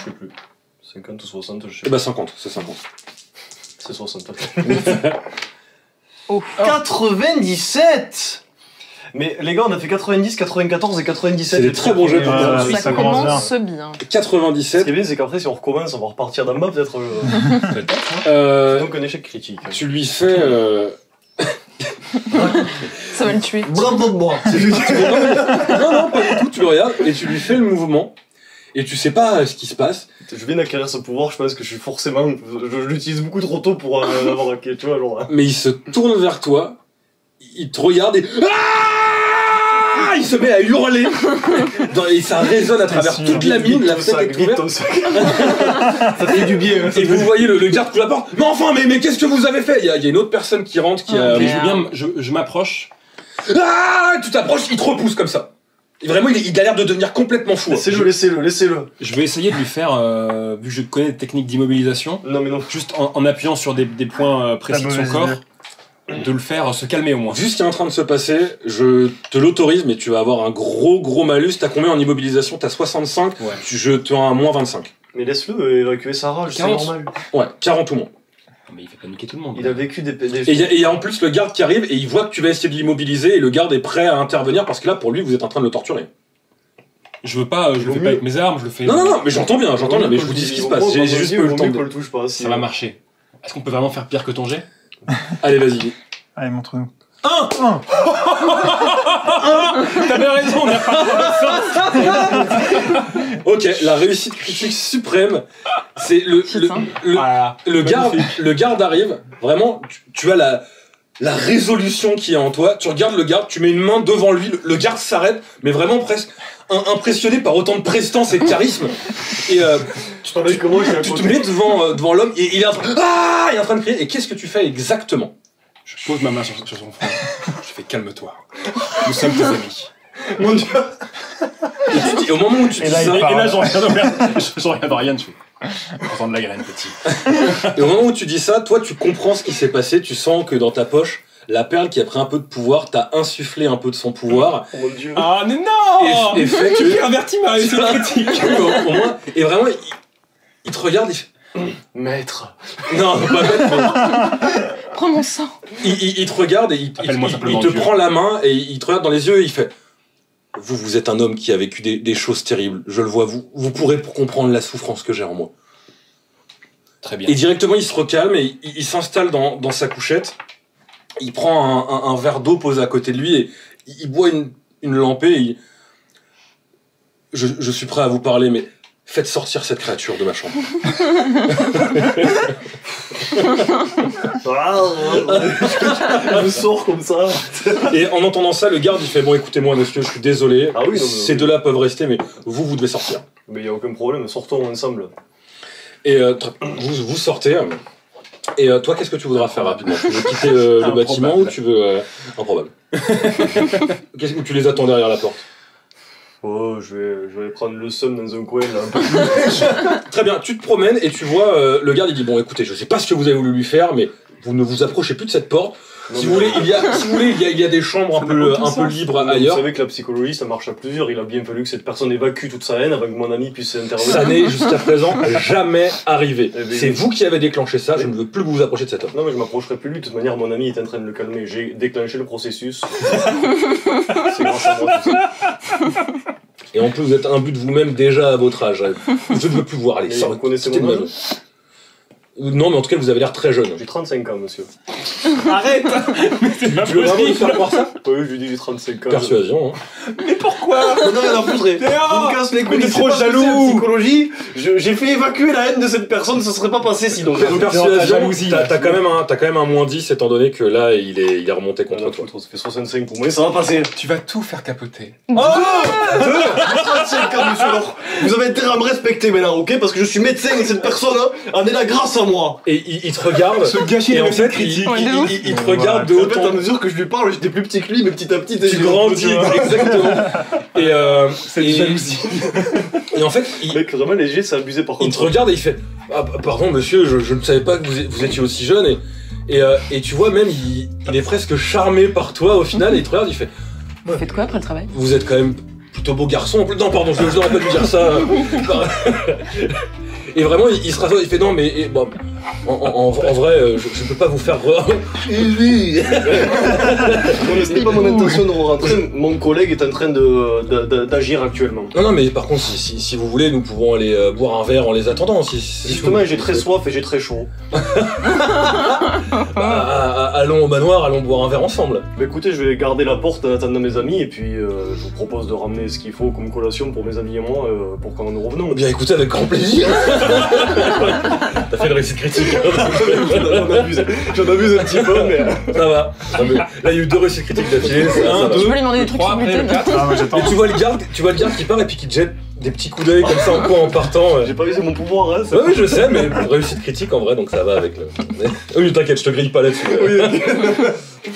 sais plus. 50 ou 60, je sais pas. Eh ben 50, c'est 50. C'est 60. Oh. 97! Mais les gars, on a fait 90, 94 et 97. C'est des très bons jets pour moi. Ça commence bien. 97. Ce qui est bien, c'est qu'après, si on recommence, on va repartir d'en bas, peut-être. C'est donc un échec critique. Tu lui fais. Ça va le tuer. Bravo de moi. Non, pas du tout. Tu le regardes et tu lui fais le mouvement. Et tu sais pas ce qui se passe. Je viens d'acquérir ce pouvoir, je pense que je suis forcément. Je l'utilise beaucoup trop tôt pour avoir un. Tu vois, genre. Mais il se tourne vers toi, il te regarde et. Il se met à hurler et ça résonne à travers toute la mine, la fenêtre est ouverte. Ça fait du bien. Et vous voyez le garde qui la porte. Mais enfin, mais qu'est-ce que vous avez fait? Il y a une autre personne qui rentre qui a. Je m'approche. Tu t'approches, il te repousse comme ça. Et vraiment, il a l'air de devenir complètement fou. Laissez-le. Je vais essayer de lui faire, vu que je connais les techniques d'immobilisation, juste en appuyant sur des points précis de son corps, de le faire se calmer au moins. Vu ce qui est en train de se passer, je te l'autorise, mais tu vas avoir un gros malus. T'as combien en immobilisation? T'as 65, ouais. Je te rends à moins 25. Mais laisse-le évacuer sa rage, c'est normal. Ouais, 40 ou moins. Mais il fait paniquer tout le monde. Il a vécu des Et il y a en plus le garde qui arrive et il voit que tu vas essayer de l'immobiliser et le garde est prêt à intervenir parce que là, pour lui, vous êtes en train de le torturer. Je le fais pas avec mes armes, je le fais... Non, mais j'entends bien, mais je vous dis ce qui se passe. J'ai juste pas eu le temps de... Ça va marcher. Est-ce qu'on peut vraiment faire pire que ton jet? Allez, vas-y. Allez, montre-nous. 1 T'avais raison, on a pas Ok, la réussite critique suprême, c'est le garde arrive, vraiment, tu as la résolution qui est en toi, tu regardes le garde, tu mets une main devant lui, le garde s'arrête, mais vraiment presque impressionné par autant de prestance et de charisme, et tu te mets devant l'homme, et il est en train de crier, et qu'est-ce que tu fais exactement? Je pose ma main sur son front. Je fais calme-toi. Nous sommes tes amis. Mon Dieu. Et au moment où tu dis ça, et là j'en regarde Ryan, je fais prends de la graine, petit. Et au moment où tu dis ça, toi tu comprends ce qui s'est passé, tu sens que dans ta poche, la perle qui a pris un peu de pouvoir t'a insufflé un peu de son pouvoir. Oh mon Dieu. Ah mais non. Et fait tu pervertis ma réussite critique. Au moins, et vraiment, il te regarde et fait... Maître. Non, pas maître. Prends mon sang. Il te regarde et il te prend la main et il te regarde dans les yeux et il fait... Vous êtes un homme qui a vécu des choses terribles. Je le vois, vous pourrez comprendre la souffrance que j'ai en moi. Très bien. Et directement, il se recalme et il s'installe dans sa couchette. il prend un verre d'eau posé à côté de lui et il boit une lampée et je suis prêt à vous parler, mais faites sortir cette créature de ma chambre. Je sors comme ça. Et en entendant ça, le garde il fait bon écoutez-moi monsieur, je suis désolé, ces deux-là peuvent rester, mais vous devez sortir. Mais il n'y a aucun problème, sortons ensemble. Et vous sortez. Et toi, qu'est-ce que tu voudras faire rapidement? Tu veux quitter le bâtiment ou tu veux... improbable. Qu'est-ce que tu les attends derrière la porte? Oh, je vais prendre le seum dans un coin là, un peu plus. Très bien, tu te promènes et tu vois le garde il dit bon écoutez, je sais pas ce que vous avez voulu lui faire, mais vous ne vous approchez plus de cette porte. Si vous voulez, il y a des chambres un peu libres ailleurs. Vous savez que la psychologie ça marche à plusieurs, il a bien fallu que cette personne évacue toute sa haine avant que mon ami puisse intervenir. Ça n'est jusqu'à présent jamais arrivé. C'est vous qui avez déclenché ça, je ne veux plus que vous vous approchiez de cet homme. Non mais je m'approcherai plus de lui, de toute manière mon ami est en train de le calmer, j'ai déclenché le processus. C'est grâce à moi tout ça. Et en plus vous êtes imbu de vous-même déjà à votre âge. Je ne veux plus voir, allez, vous connaissez mon âge ? Non, mais en tout cas, vous avez l'air très jeune. J'ai 35 ans, monsieur. Arrête. Tu veux vraiment lui faire croire ça? Oui, je lui dis j'ai 35 ans. Persuasion, hein. Mais pourquoi? Non, il y en a plus, vous me casse les couilles, t'es trop jaloux. Psychologie, j'ai fait évacuer la haine de cette personne, ça serait pas passé sinon. Persuasion, t'as quand même un moins 10 étant donné que là, il est remonté contre toi. Ça fait 65 pour moi, ça va passer. Tu vas tout faire capoter. Oh 35 ans, monsieur Laure. Vous avez intérêt à me respecter maintenant, ok? Parce que je suis médecin et cette personne en est là grâce à moi. Et il te regarde. Ce gâchis et de en fait, critique. il te regarde de haut. En fait, à mesure que je lui parle, j'étais plus petit que lui, mais petit à petit, tu grandis, exactement. Et c'est une jalousie. Et en fait, mec, vraiment léger, c'est abusé par contre. Il te regarde et il fait ah, pardon monsieur, je ne savais pas que vous étiez aussi jeune. Et tu vois, même, il est presque charmé par toi au final. Et il te regarde, il fait vous faites quoi après le travail? Vous êtes quand même plutôt beau garçon. Non, pardon, je n'aurais pas dû dire ça. Et vraiment, il se rassoit, il fait non, mais bon, en vrai, je ne peux pas vous faire. Oui. Non, ce n'est pas mon intention de rentrer. Mon collègue est en train d'agir actuellement. Non, mais par contre, si vous voulez, nous pouvons aller boire un verre en les attendant. Justement, j'ai très soif et j'ai très chaud. Allons au manoir, allons boire un verre ensemble. Bah écoutez, je vais garder la porte, attendre mes amis, et puis je vous propose de ramener ce qu'il faut comme collation pour mes amis et moi, pour quand nous revenons. Bien écoutez, avec grand plaisir. T'as fait une réussite critique. J'en abuse un petit peu, mais... Ça va. Là, il y a eu 2 réussites critiques d'affilée. 1, 2, je peux lui demander des trucs sur gluten. Et tu vois le garde qui part et puis qui te jette des petits coups d'œil comme ça en coin en partant. J'ai pas usé mon pouvoir, hein. Oui, je sais, mais réussite critique en vrai, donc ça va avec le... Oui, t'inquiète, je te grille pas là-dessus. Oui.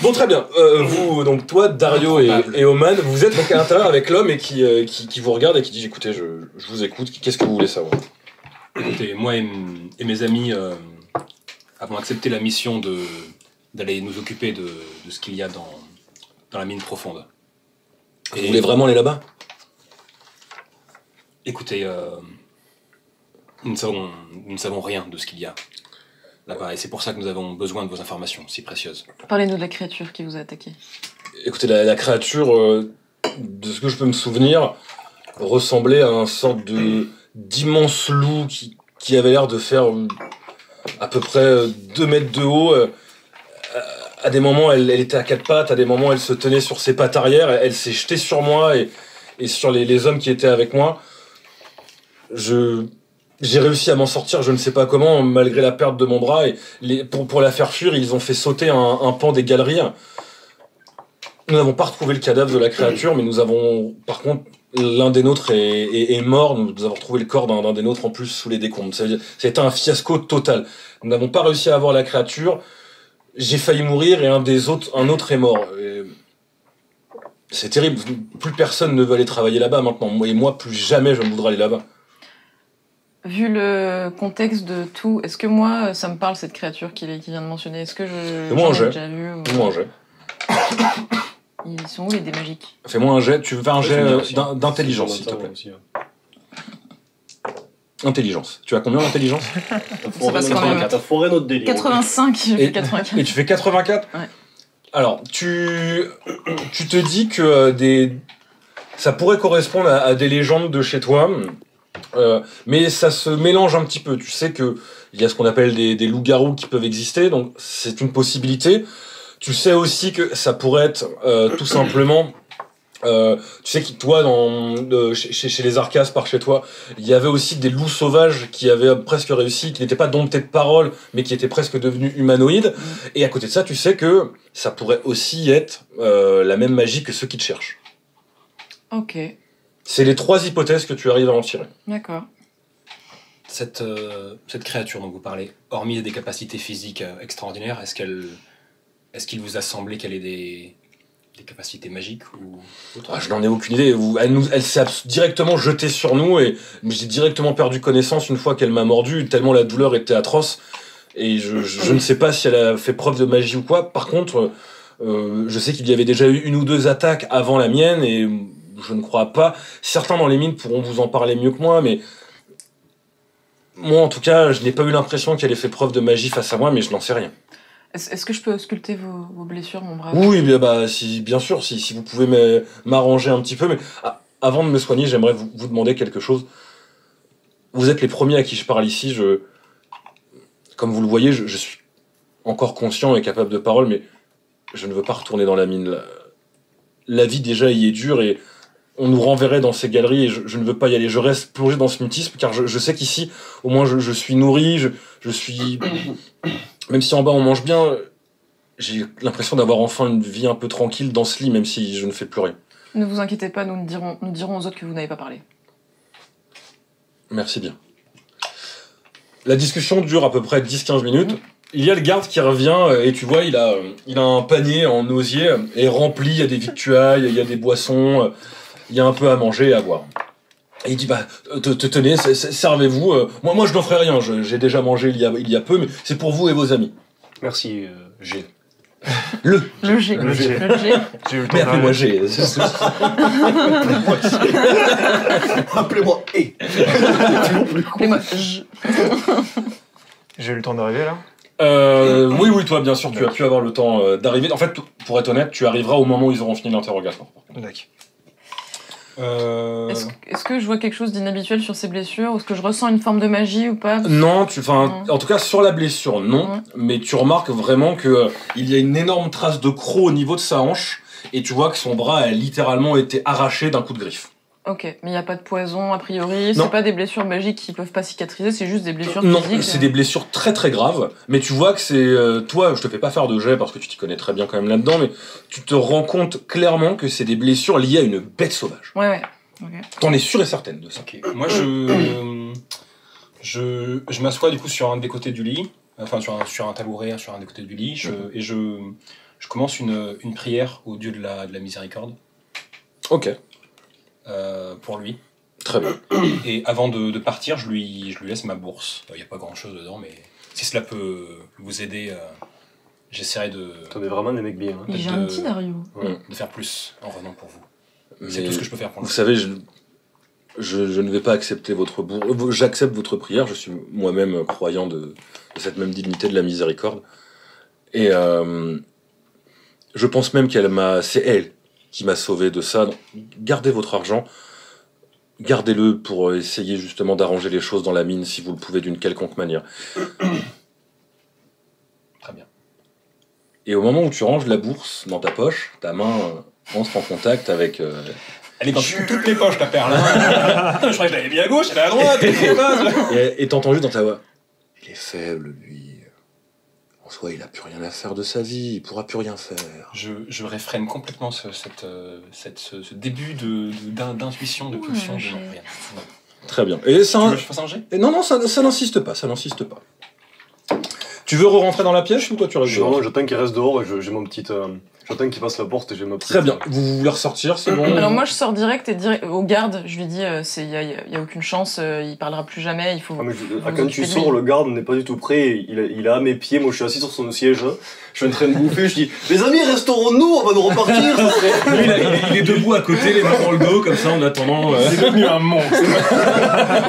Bon, très bien. Vous, donc toi, Dario et Oman, vous êtes donc à l'intérieur avec l'homme et qui vous regarde et qui dit écoutez, je vous écoute, qu'est-ce que vous voulez savoir? Écoutez, moi et mes amis avons accepté la mission d'aller nous occuper de ce qu'il y a dans la mine profonde. Vous voulez vraiment aller là-bas? Écoutez, nous ne savons rien de ce qu'il y a là-bas, et c'est pour ça que nous avons besoin de vos informations si précieuses. Parlez-nous de la créature qui vous a attaqué. Écoutez, la créature, de ce que je peux me souvenir, ressemblait à un sorte d'immense loup qui avait l'air de faire à peu près 2 mètres de haut. À des moments, elle était à 4 pattes, à des moments, elle se tenait sur ses pattes arrière, elle s'est jetée sur moi et sur les hommes qui étaient avec moi. J'ai réussi à m'en sortir, je ne sais pas comment, malgré la perte de mon bras. Et pour la faire fuir, ils ont fait sauter un pan des galeries. Nous n'avons pas retrouvé le cadavre de la créature, mais nous avons, par contre, l'un des nôtres est mort. Nous avons retrouvé le corps d'un des nôtres en plus sous les décombres. Ça a été un fiasco total. Nous n'avons pas réussi à avoir la créature. J'ai failli mourir et un autre est mort. C'est terrible. Plus personne ne veut aller travailler là-bas maintenant. Moi, plus jamais je ne voudrais aller là-bas. Vu le contexte de tout, est-ce que moi, ça me parle cette créature qu'il vient de mentionner? Est-ce que j'en ai déjà vu ou... Fais-moi un jet. Ils sont où les dés magiques? Fais-moi un jet. Tu veux faire un jet d'intelligence, s'il te plaît. Intelligence. Tu as combien d'intelligence? T'as foiré notre délire. 85, j'ai fait 84. Et tu fais 84? Ouais. Alors, tu te dis que ça pourrait correspondre à des légendes de chez toi, mais ça se mélange un petit peu. Tu sais qu'il y a ce qu'on appelle des loups-garous qui peuvent exister, donc c'est une possibilité. Tu sais aussi que ça pourrait être tout simplement... tu sais que toi, chez les Arcas, par chez toi, il y avait aussi des loups sauvages qui avaient presque réussi, qui n'étaient pas domptés de parole, mais qui étaient presque devenus humanoïdes. Et à côté de ça, tu sais que ça pourrait aussi être la même magie que ceux qui te cherchent. Ok. C'est les 3 hypothèses que tu arrives à en tirer. D'accord. Cette créature dont vous parlez, hormis des capacités physiques extraordinaires, est-ce qu'il vous a semblé qu'elle ait des capacités magiques ou autre? Je n'en ai aucune idée. Elle s'est directement jetée sur nous et j'ai directement perdu connaissance une fois qu'elle m'a mordu, tellement la douleur était atroce. Et je ne sais pas si elle a fait preuve de magie ou quoi. Par contre, je sais qu'il y avait déjà eu 1 ou 2 attaques avant la mienne et je ne crois pas. Certains dans les mines pourront vous en parler mieux que moi, mais moi, en tout cas, je n'ai pas eu l'impression qu'elle ait fait preuve de magie face à moi, mais je n'en sais rien. Est-ce que je peux ausculter vos blessures, mon brave? Oui, bien sûr, si vous pouvez m'arranger un petit peu. Mais avant de me soigner, j'aimerais vous demander quelque chose. Vous êtes les premiers à qui je parle ici. Comme vous le voyez, je suis encore conscient et capable de parole, mais je ne veux pas retourner dans la mine. La vie, déjà, y est dure et on nous renverrait dans ces galeries et je ne veux pas y aller. Je reste plongé dans ce mutisme car je sais qu'ici, au moins, je suis nourri, je suis... Même si en bas on mange bien, j'ai l'impression d'avoir enfin une vie un peu tranquille dans ce lit, même si je ne fais plus rien. Ne vous inquiétez pas, nous dirons aux autres que vous n'avez pas parlé. Merci bien. La discussion dure à peu près 10-15 minutes. Il y a le garde qui revient et tu vois, il a un panier en osier et rempli, il y a des victuailles, il y a des boissons, il y a un peu à manger et à boire. Et il dit, tenez, servez-vous. Moi, je n'offrais rien, j'ai déjà mangé il y a peu, mais c'est pour vous et vos amis. Merci, G. Le G. J'ai eu le temps Mais appelez-moi d'arriver. G. Appelez-moi E. Appelez-moi J. J'ai eu le temps d'arriver là. Oui, toi, bien sûr, tu as pu avoir le temps d'arriver. En fait, pour être honnête, tu arriveras au moment où ils auront fini l'interrogatoire. D'accord. Est-ce que je vois quelque chose d'inhabituel sur ces blessures? Est-ce que je ressens une forme de magie ou pas? Non, en tout cas sur la blessure, non. Mais tu remarques vraiment que il y a une énorme trace de croc au niveau de sa hanche et tu vois que son bras a littéralement été arraché d'un coup de griffe. Ok, mais il n'y a pas de poison a priori, Non. c'est pas des blessures magiques qui peuvent pas cicatriser, c'est juste des blessures Non, physiques. c'est des blessures très très graves, mais tu vois que c'est... toi, je te fais pas faire de jet parce que tu t'y connais très bien quand même là-dedans, mais tu te rends compte clairement que c'est des blessures liées à une bête sauvage. Ouais. Ok. T'en es sûr et certaine de ça. Ok. Moi, je m'assois du coup sur un des côtés du lit, enfin sur un tabouret, sur un des côtés du lit, et je commence une prière au dieu de la miséricorde. Ok. Pour lui. Très bien. Et avant de partir, je lui laisse ma bourse. Il n'y a pas grand chose dedans, mais si cela peut vous aider, j'essaierai de... T'en es vraiment des mecs bien. Hein. Il est gentil, Dario. Ouais, de faire plus en revenant pour vous. C'est tout ce que je peux faire pour vous lui. savez, je ne vais pas accepter votre bourse. J'accepte votre prière, je suis moi-même croyant de cette même dignité de la miséricorde. Et je pense même c'est elle qui m'a sauvé de ça. Donc, gardez votre argent, gardez-le pour essayer justement d'arranger les choses dans la mine si vous le pouvez d'une quelconque manière. Très bien. Et au moment où tu ranges la bourse dans ta poche, ta main entre en contact avec... Elle est dans toutes les poches, ta perle. Je croyais que je l'avais mis à gauche, elle est à droite. Et t'as entendu dans ta voix, il est faible, lui. En soi, il a plus rien à faire de sa vie, il pourra plus rien faire. Je réfrène complètement ce début d'intuition, de pulsion. Ouais, Non, rien. Très bien. Et ça... Tu veux que je fasse un jet ? Non, ça n'insiste pas, ça n'insiste pas. Tu veux re-rentrer dans la pièce ou toi tu restes dehors ? Non, j'attends qu'il reste dehors et j'ai mon petit... J'attends qu'il passe la porte et j'ai ma petite... Très bien. Vous voulez ressortir, c'est bon ? Alors moi je sors direct et au garde, je lui dis il y a aucune chance, il parlera plus jamais, il faut... Ah, mais quand tu sors, le garde n'est pas du tout prêt, il est à mes pieds, moi je suis assis sur son siège, je suis en train de bouffer, je dis « Les amis, resterons-nous, on va nous repartir !» Lui, il est debout à côté, les mains dans le dos, comme ça, en attendant... C'est devenu un monstre.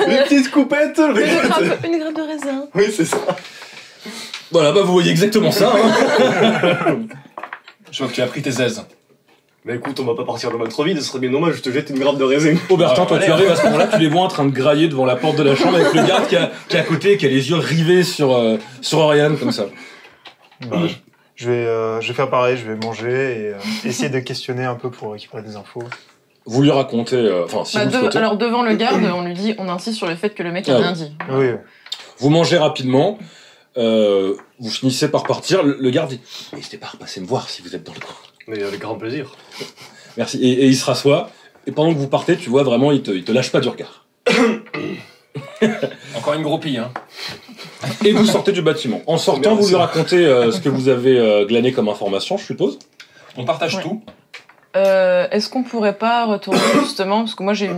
Les petites coupettes Une grappe de raisin. Oui, c'est ça. Voilà, vous voyez exactement ça. Hein. Je vois que tu as pris tes aises. Mais écoute, on va pas partir le mal trop vite, ce serait bien dommage, je te jette une grappe de raisin. Aubertin, toi tu arrives à ce moment-là, tu les vois en train de grailler devant la porte de la chambre avec le garde qui est à côté, qui a les yeux rivés sur Oriane, comme ça. Bah, Je vais faire pareil, je vais manger et essayer de questionner un peu pour récupérer des infos. Vous lui racontez, enfin, si vous le souhaitez. Alors, devant le garde, on insiste sur le fait que le mec a rien dit. Oui. Vous mangez rapidement, vous finissez par partir, le garde dit « N'hésitez pas à repasser me voir si vous êtes dans le coin. » Mais avec grand plaisir. Merci. Et il se rassoit, et pendant que vous partez, tu vois vraiment, il te lâche pas du regard. Encore une groupie, hein. Et vous sortez du bâtiment. En sortant, vous lui racontez ce que vous avez glané comme information, je suppose. On partage tout. Est-ce qu'on pourrait pas retourner justement, parce que moi j'ai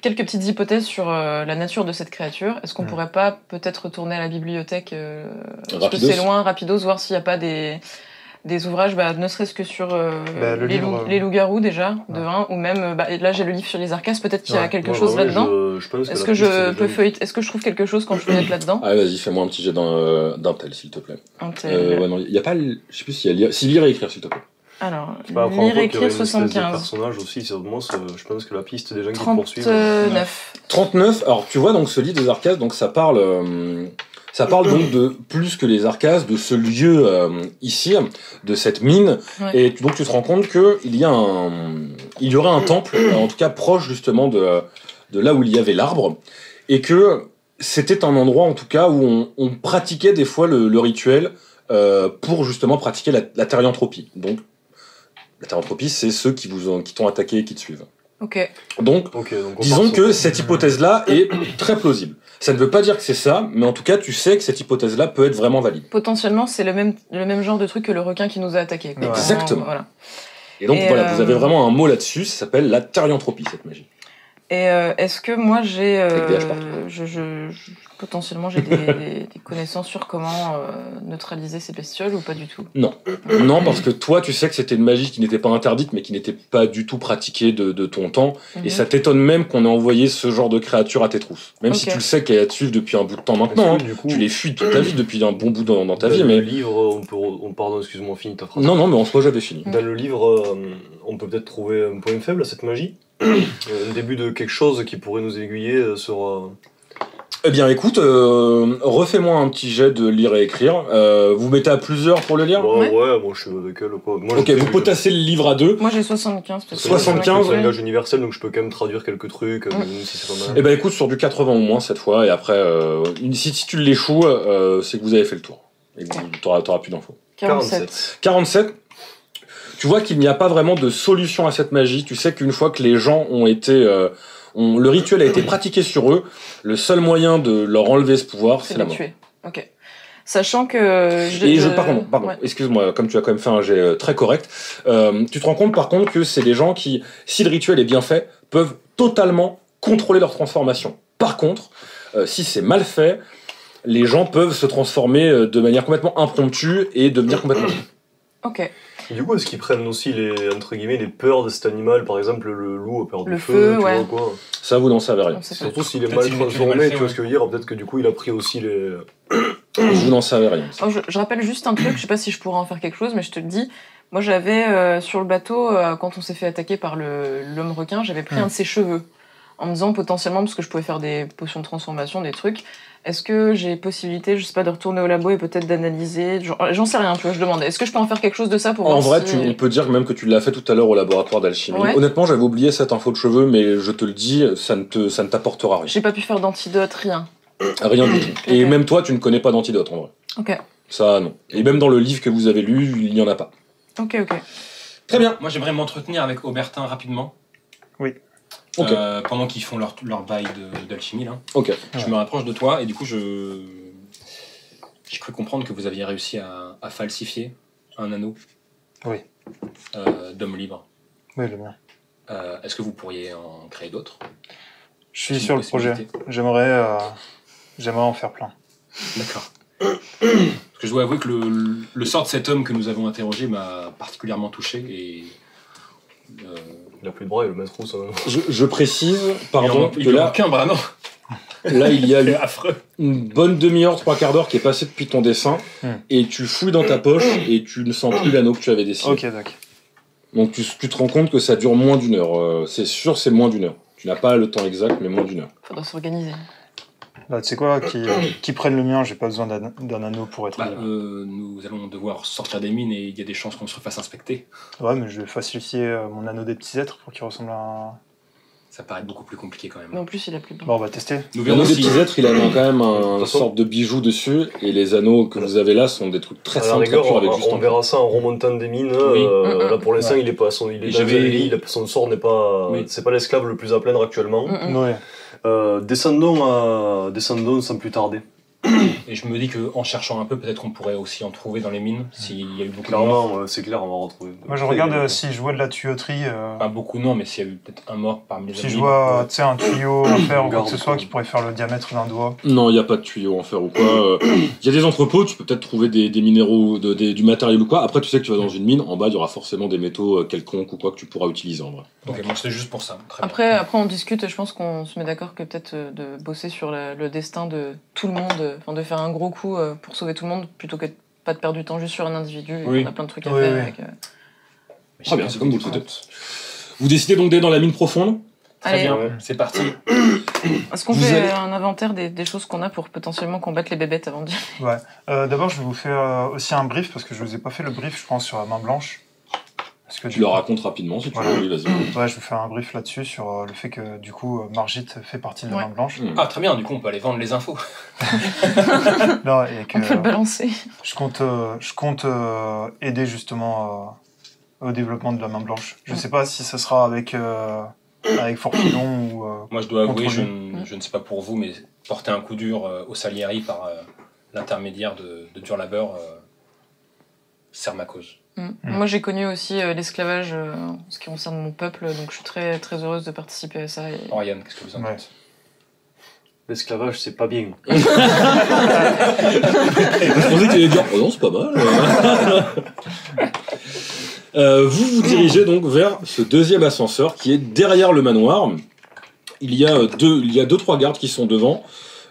quelques petites hypothèses sur la nature de cette créature. Est-ce qu'on pourrait pas peut-être retourner à la bibliothèque parce que c'est loin, rapidos, voir s'il n'y a pas des ouvrages, ne serait-ce que sur les loups-garous déjà, de 1, ou même, là j'ai le livre sur les arcas, peut-être qu'il y a quelque chose là-dedans. Est-ce que je peux feuilleter, est-ce que je trouve quelque chose quand je feuillette là-dedans? Ah vas-y, fais-moi un petit jet d'un tel, s'il te plaît. Un tel. Ouais, non, il y a pas, je sais plus s'il y a lire, si lire et écrire, s'il te plaît. Alors, lire et écrire 75. Personnage aussi, moi, je pense que la piste des gens qui te poursuivent. 39. 39, alors tu vois donc ce livre des arcas, donc ça parle donc de plus que les arcas, de ce lieu ici, de cette mine, et donc tu te rends compte que il y aurait un temple, en tout cas proche justement de là où il y avait l'arbre, et que c'était un endroit en tout cas où on pratiquait des fois le rituel pour justement pratiquer la thérianthropie. Donc la thérianthropie, c'est ceux qui t'ont attaqué et qui te suivent. Donc disons que cette hypothèse-là est très plausible. Ça ne veut pas dire que c'est ça, mais en tout cas, tu sais que cette hypothèse-là peut être vraiment valide. Potentiellement, c'est le même genre de truc que le requin qui nous a attaqué. Exactement. Voilà. Et donc voilà, vous avez vraiment un mot là-dessus, ça s'appelle la thérianthropie, cette magie. Et est-ce que moi j'ai potentiellement j'ai des connaissances sur comment neutraliser ces bestioles ou pas du tout? Non, parce que toi tu sais que c'était une magie qui n'était pas interdite mais qui n'était pas du tout pratiquée de ton temps, et ça t'étonne même qu'on ait envoyé ce genre de créature à tes trousses. Même si tu le sais qu'elle te suit depuis un bout de temps maintenant, tu les fuis toute ta vie depuis un bon bout dans ta vie. Mais le livre, pardon, excuse-moi, finis ta phrase. Non, mais en soi j'avais fini. Dans le livre, on peut peut-être trouver un point faible à cette magie. Un début de quelque chose qui pourrait nous aiguiller sur... Eh bien écoute, refais-moi un petit jet de lire et écrire. Vous mettez à plusieurs pour le lire? Ouais, moi je suis avec elle. Ok, vous potassez le livre à deux. Moi j'ai 75. 75, c'est un langage universel, donc je peux quand même traduire quelques trucs, même si c'est pas mal. Eh ben écoute, sur du 80 au moins cette fois, et après, si tu l'échoues, c'est que vous avez fait le tour. Et t'auras plus d'infos. 47. Tu vois qu'il n'y a pas vraiment de solution à cette magie. Tu sais qu'une fois que les gens ont été... le rituel a été pratiqué sur eux, le seul moyen de leur enlever ce pouvoir, c'est la mort. Tuer. Ok. Sachant que... Pardon, excuse-moi, comme tu as quand même fait un jet très correct, tu te rends compte par contre que c'est des gens qui, si le rituel est bien fait, peuvent totalement contrôler leur transformation. Par contre, si c'est mal fait, les gens peuvent se transformer de manière complètement impromptue et devenir complètement... Ok. Et du coup, est-ce qu'ils prennent aussi entre guillemets, les peurs de cet animal? Par exemple, le loup a peur du feu, tu vois quoi. Ça, vous n'en savez rien. Surtout s'il est mal transformé, tu vois ce que je veux dire. Peut-être que du coup, il a pris aussi les... Vous n'en savez rien. Je rappelle juste un truc, je sais pas si je pourrais en faire quelque chose, mais je te le dis. Moi, j'avais, sur le bateau, quand on s'est fait attaquer par l'homme requin, j'avais pris un de ses cheveux. En me disant potentiellement, parce que je pouvais faire des potions de transformation, des trucs, est-ce que j'ai possibilité, je sais pas, de retourner au labo et peut-être d'analyser, j'en sais rien, tu vois, je demande, est-ce que je peux en faire quelque chose de ça pour En voir vrai, si... on peut dire même que tu l'as fait tout à l'heure au laboratoire d'alchimie. Ouais. Honnêtement, j'avais oublié cette info de cheveux, mais je te le dis, ça ne t'apportera rien. J'ai pas pu faire d'antidote, rien. Rien du tout. Et même toi, tu ne connais pas d'antidote, en vrai. Ok. Ça, non. Et même dans le livre que vous avez lu, il n'y en a pas. Ok. Très bien. Moi, j'aimerais m'entretenir avec Aubertin rapidement. Oui. Ok. Pendant qu'ils font leur bail d'alchimie, là. Ok. Je me rapproche de toi et du coup, j'ai cru comprendre que vous aviez réussi à falsifier un anneau. Oui. D'homme libre. Oui, le mien. Est-ce que vous pourriez en créer d'autres? Je suis sur le projet. J'aimerais en faire plein. D'accord. Parce que je dois avouer que le sort de cet homme que nous avons interrogé m'a particulièrement touché et... Il a plus de bras, il le met trop, ça. Je précise, pardon, il que là... aucun bras, non. Là, il y a eu une bonne demi-heure, 3/4 d'heure qui est passée depuis ton dessin, et tu fouilles dans ta poche et tu ne sens plus l'anneau que tu avais dessiné. Ok, d'accord. Donc tu te rends compte que ça dure moins d'1 heure. C'est sûr, c'est moins d'1 heure. Tu n'as pas le temps exact, mais moins d'1 heure. Faudra s'organiser. Bah, tu sais quoi, qui prennent le mien, j'ai pas besoin d'un anneau pour être libre. Nous allons devoir sortir des mines et il y a des chances qu'on se fasse inspecter. Ouais, mais je vais falsifier mon anneau des petits êtres pour qu'il ressemble à un... Ça paraît beaucoup plus compliqué quand même. Mais en plus, il a plus de Bon, on va tester. L'anneau des petits êtres, il a quand même une sorte de bijou dessus, et les anneaux que vous avez là sont des trucs très simples. On verra ça en remontant des mines. Oui. Là, pour l'instant, il est pas son sort n'est pas, c'est pas l'esclave le plus à plaindre actuellement. Ouais. Descendons sans plus tarder. Et je me dis qu'en cherchant un peu, peut-être qu'on pourrait aussi en trouver dans les mines, s'il y a eu beaucoup Clairement, de morts. c'est clair, on va retrouver. Moi, je regarde si je vois de la tuyauterie. Pas beaucoup, non, mais s'il y a eu peut-être un mort parmi les Si je vois un tuyau à faire ou quoi que ce soit qui pourrait faire le diamètre d'un doigt. Non, il n'y a pas de tuyau à faire ou quoi. Il y a des entrepôts, tu peux peut-être trouver des minéraux, du matériel ou quoi. Après, tu sais que tu vas dans une mine, en bas, il y aura forcément des métaux quelconques ou quoi que tu pourras utiliser en vrai. Ok, bon, c'était juste pour ça. Après, on discute, je pense qu'on se met d'accord que peut-être de bosser sur le destin de tout le monde, enfin de faire un gros coup pour sauver tout le monde, plutôt que de pas de perdre du temps juste sur un individu. Oui. On a plein de trucs à faire. Avec, Très bien, c'est comme vous le souhaitez. Vous décidez donc d'aller dans la mine profonde. Très bien, c'est parti. Est-ce qu'on fait un inventaire des choses qu'on a pour potentiellement combattre les bébêtes avant d'y aller? Ouais. D'abord, je vais vous faire aussi un brief, parce que je vous ai pas fait le brief, je pense, sur la main blanche. Que tu le racontes rapidement si tu veux, vas-y. Ouais, je vais faire un brief là-dessus sur le fait que du coup Margit fait partie de la main blanche. Ah très bien, du coup on peut aller vendre les infos. Non, et que, on peut le balancer. Je compte aider justement au développement de la main blanche. Je sais pas si ça sera avec Fort Filon ou... Moi je dois avouer, je ne sais pas pour vous, mais porter un coup dur au Salieri par l'intermédiaire de Dur Labeur sert ma cause. Moi j'ai connu aussi l'esclavage en ce qui concerne mon peuple, donc je suis très, très heureuse de participer à ça. Oriane, qu'est-ce que vous en dites? L'esclavage, c'est pas bien. Je pensais que tu allais dire « Oh non, c'est pas mal ». Vous vous dirigez donc vers ce deuxième ascenseur qui est derrière le manoir. Il y a 2-3 gardes qui sont devant.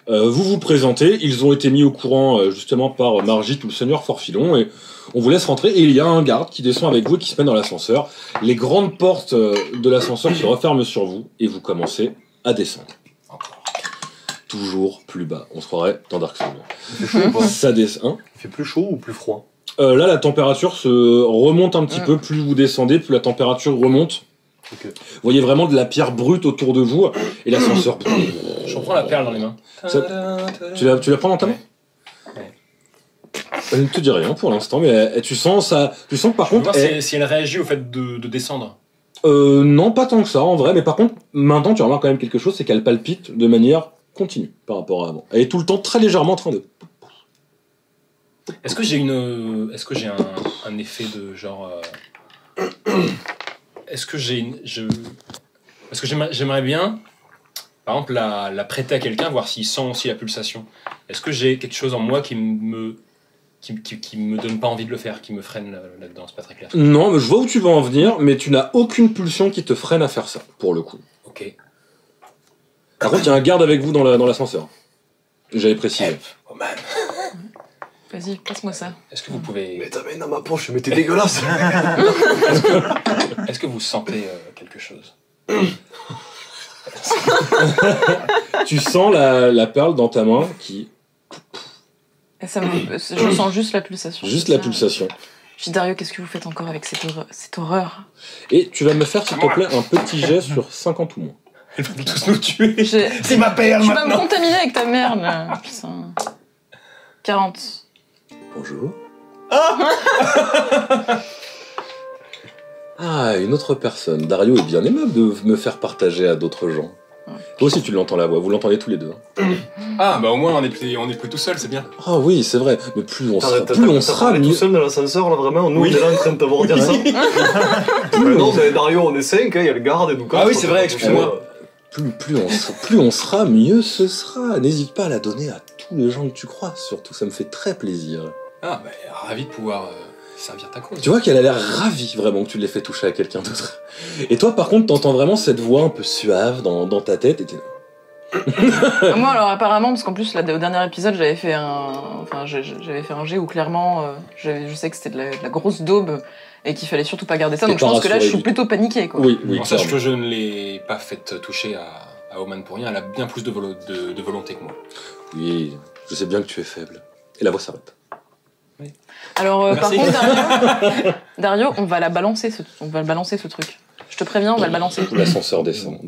Vous vous présentez, ils ont été mis au courant justement par Margit ou le seigneur Fort Filon, et on vous laisse rentrer, et il y a un garde qui descend avec vous et qui se met dans l'ascenseur. Les grandes portes de l'ascenseur se referment sur vous, et vous commencez à descendre. Toujours plus bas, on se croirait dans Dark Souls. Il fait chaud ou pas? Ça descend. Il fait plus chaud ou plus froid? Là, la température se remonte un petit peu, plus vous descendez, plus la température remonte. Okay. Vous voyez vraiment de la pierre brute autour de vous, et l'ascenseur... Je reprends la perle dans les mains. Tu la prends dans ta main? Elle ne te dit rien pour l'instant, mais tu sens que par contre... si elle réagit au fait de descendre. Non, pas tant que ça en vrai, mais par contre, maintenant tu remarques quand même quelque chose, c'est qu'elle palpite de manière continue par rapport à avant. Elle est tout le temps très légèrement en train de... Est-ce que j'ai un effet de genre... Est-ce que parce que j'aimerais bien, par exemple, la prêter à quelqu'un, voir s'il sent aussi la pulsation. Est-ce que j'ai quelque chose en moi qui me donne pas envie de le faire, qui me freine là-dedans? C'est pas très clair. Non, mais je vois où tu vas en venir, mais tu n'as aucune pulsion qui te freine à faire ça, pour le coup. Ok. Par contre, il y a un garde avec vous dans l'ascenseur. J'avais précisé. Oh man. Vas-y, passe-moi ça. Est-ce que vous pouvez... Mais ta main dans ma poche, mais t'es dégueulasse. Est-ce que vous sentez quelque chose? Tu sens la perle dans ta main qui... Et je sens juste la pulsation. Juste la pulsation. Je dis, Dario, qu'est-ce que vous faites encore avec cette horreur? Et tu vas me faire, s'il te plaît, un petit jet sur 50 ou moins. Ils vont tous nous tuer. C'est ma perle maintenant. Tu vas me contaminer avec ta merde, là. Putain. 40. Bonjour. Ah, une autre personne. Dario est bien aimable de me faire partager à d'autres gens. Toi aussi tu l'entends la voix, vous l'entendez tous les deux. Ah bah au moins on est plus tout seul, c'est bien. Ah oui, c'est vrai, mais plus on sera mieux. Tout seul dans l'ascenseur là vraiment, nous on est là en train de t'avoir dire ça. Non, c'est Dario, on est 5, il y a le garde et nous. Ah oui, c'est vrai, excuse-moi. Plus on sera, mieux ce sera. N'hésite pas à la donner à tous les gens que tu crois, surtout, ça me fait très plaisir. Ah bah ravi de pouvoir servir ta cause. Tu vois qu'elle a l'air ravie vraiment que tu l'aies fait toucher à quelqu'un d'autre. Et toi par contre t'entends vraiment cette voix un peu suave dans ta tête et t'es... Moi alors apparemment, parce qu'en plus là, au dernier épisode j'avais fait un jet où clairement je sais que c'était de la grosse daube et qu'il fallait surtout pas garder ça, donc je pense que là je suis plutôt paniqué quoi. Oui, bon, sache que je ne l'ai pas fait toucher à Oman pour rien, elle a bien plus de volonté que moi. Oui, je sais bien que tu es faible. Et la voix s'arrête. Oui. Alors, par contre, Dario, on va le balancer ce truc. Je te préviens, on va le balancer. L'ascenseur descend.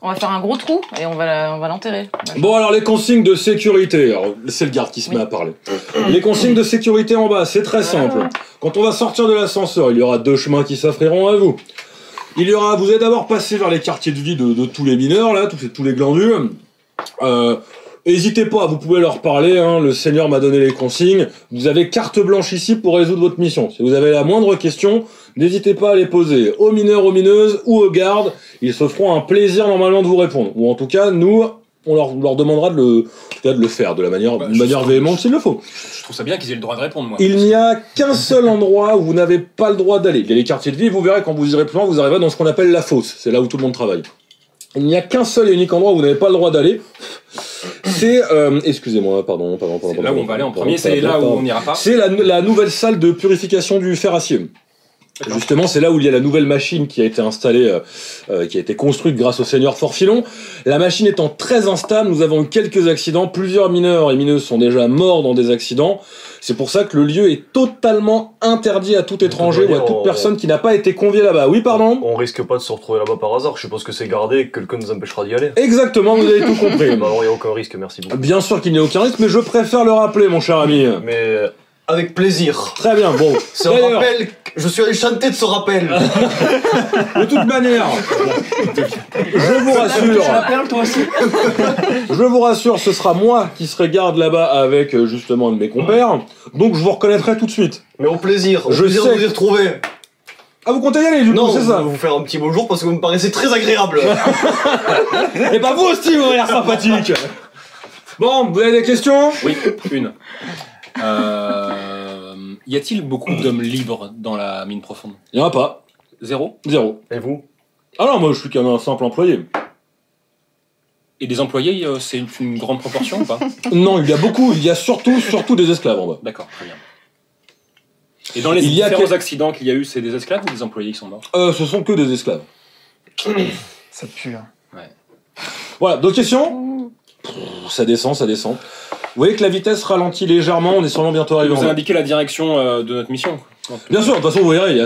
On va faire un gros trou et on va l'enterrer. Bon, alors les consignes de sécurité. Alors, c'est le garde qui se met à parler. Les consignes de sécurité en bas, c'est très simple. Quand on va sortir de l'ascenseur, il y aura 2 chemins qui s'offriront à vous. Vous allez d'abord passer vers les quartiers de vie de tous les mineurs, là, tous les glandus. N'hésitez pas, vous pouvez leur parler, hein, le Seigneur m'a donné les consignes. Vous avez carte blanche ici pour résoudre votre mission. Si vous avez la moindre question, n'hésitez pas à les poser aux mineurs, aux mineuses ou aux gardes. Ils se feront un plaisir normalement de vous répondre. Ou en tout cas, nous, on leur demandera de le faire de manière véhémente s'il le faut. Je trouve ça bien qu'ils aient le droit de répondre, moi. Il n'y a qu'un seul endroit où vous n'avez pas le droit d'aller. Il y a les quartiers de vie, vous verrez quand vous irez plus loin, vous arriverez dans ce qu'on appelle la fosse. C'est là où tout le monde travaille. Il n'y a qu'un seul et unique endroit où vous n'avez pas le droit d'aller. C'est, excusez-moi, pardon. C'est là où on va aller en premier, c'est là où on n'ira pas. C'est la nouvelle salle de purification du fer acier. Justement, c'est là où il y a la nouvelle machine qui a été installée, qui a été construite grâce au Seigneur Forfilon. La machine étant très instable, nous avons eu quelques accidents. Plusieurs mineurs et mineuses sont déjà morts dans des accidents. C'est pour ça que le lieu est totalement interdit à tout étranger ou à toute personne qui n'a pas été conviée là-bas. Oui, pardon ? On risque pas de se retrouver là-bas par hasard. Je suppose que c'est gardé et que quelqu'un nous empêchera d'y aller. Exactement, vous avez tout compris. Bah alors, il n'y a aucun risque, merci beaucoup. Bien sûr qu'il n'y a aucun risque, mais je préfère le rappeler, mon cher ami. Mais avec plaisir. Très bien, bon. Ce rappel, je suis enchanté de ce rappel. De toute manière, je vous rassure. Je vous rassure, ce sera moi qui serai garde là-bas avec justement un de mes compères. Donc je vous reconnaîtrai tout de suite. Mais au plaisir. Je sais de vous y retrouver. Ah, vous comptez y aller, du coup, c'est ça? Vous faire un petit bonjour parce que vous me paraissez très agréable. Et bah vous aussi, vous avez l'air sympathique. Bon, vous avez des questions? Oui, une. Y a-t-il beaucoup d'hommes libres dans la mine profonde? Il n'y en a pas. Zéro. Et vous? Ah non, moi je suis qu'un simple employé. Et des employés, c'est une grande proportion ou pas? Non, il y a beaucoup, il y a surtout des esclaves en bas. D'accord, très bien. Et dans les différents accidents qu'il y a eu, c'est des esclaves ou des employés qui sont morts? Ce sont que des esclaves. Ça pue. Hein. Ouais. Voilà, d'autres questions? Ça descend. Vous voyez que la vitesse ralentit légèrement, on est sûrement bientôt arrivé. Vous avez indiqué la direction de notre mission. Bien sûr, de toute façon, vous verrez, il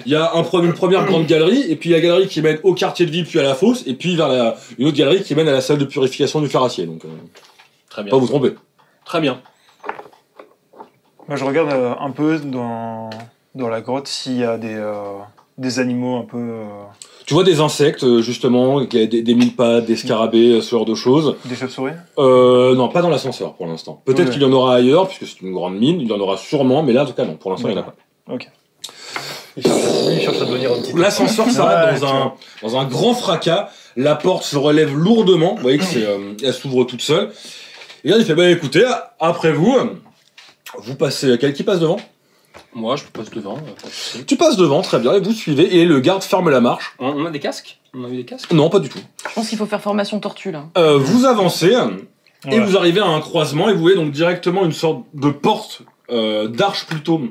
y a une première grande galerie, et puis la galerie qui mène au quartier de vie, puis à la fosse, et puis vers une autre galerie qui mène à la salle de purification du fer acier. Donc, très bien. Pas vous tromper. Très bien. Moi, je regarde un peu dans la grotte s'il y a des animaux un peu... Tu vois des insectes, justement, des mille-pattes, des scarabées, ce genre de choses. Des chauves-souris? Non, pas dans l'ascenseur pour l'instant. Peut-être qu'il y en aura ailleurs, puisque c'est une grande mine, il y en aura sûrement, mais là, en tout cas, non, pour l'instant, il n'y en a pas. Ok. Il cherche à devenir un petit... L'ascenseur s'arrête dans un grand fracas, la porte se relève lourdement, vous voyez que elle s'ouvre toute seule. Et là, il fait, écoutez, après vous passez, qui passe devant? Moi, je passe devant. Tu passes devant, très bien, et vous suivez, et le garde ferme la marche. On a des casques? On a eu des casques? Non, pas du tout. Je pense qu'il faut faire formation tortue, là. Vous avancez, et vous arrivez à un croisement, et vous voyez donc directement une sorte de porte, d'arche plutôt,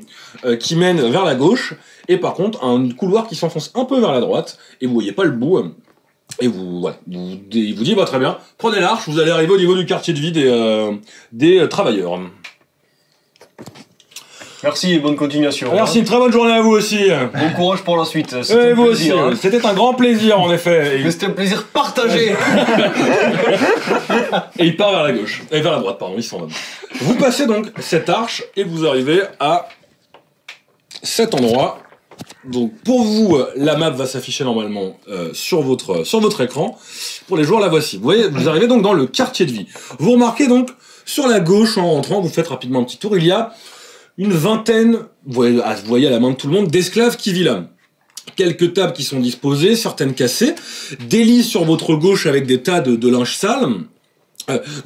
qui mène vers la gauche, et par contre, un couloir qui s'enfonce un peu vers la droite, et vous voyez pas le bout, et il vous dit, très bien, prenez l'arche, vous allez arriver au niveau du quartier de vie des travailleurs. Merci et bonne continuation. Merci, très bonne journée à vous aussi. Bon courage pour la suite. C'était vous aussi. C'était un grand plaisir en effet. Mais c'était un plaisir partagé. Et il part vers la gauche. Et vers la droite, pardon, il s'en va. Vous passez donc cette arche et vous arrivez à cet endroit. Donc pour vous, la map va s'afficher normalement sur votre écran. Pour les joueurs, la voici. Vous voyez, vous arrivez donc dans le quartier de vie. Vous remarquez donc sur la gauche en rentrant, vous faites rapidement un petit tour, il y a une vingtaine, vous voyez à la main de tout le monde, d'esclaves qui vivent là. Quelques tables qui sont disposées, certaines cassées, des lits sur votre gauche avec des tas de linge sale.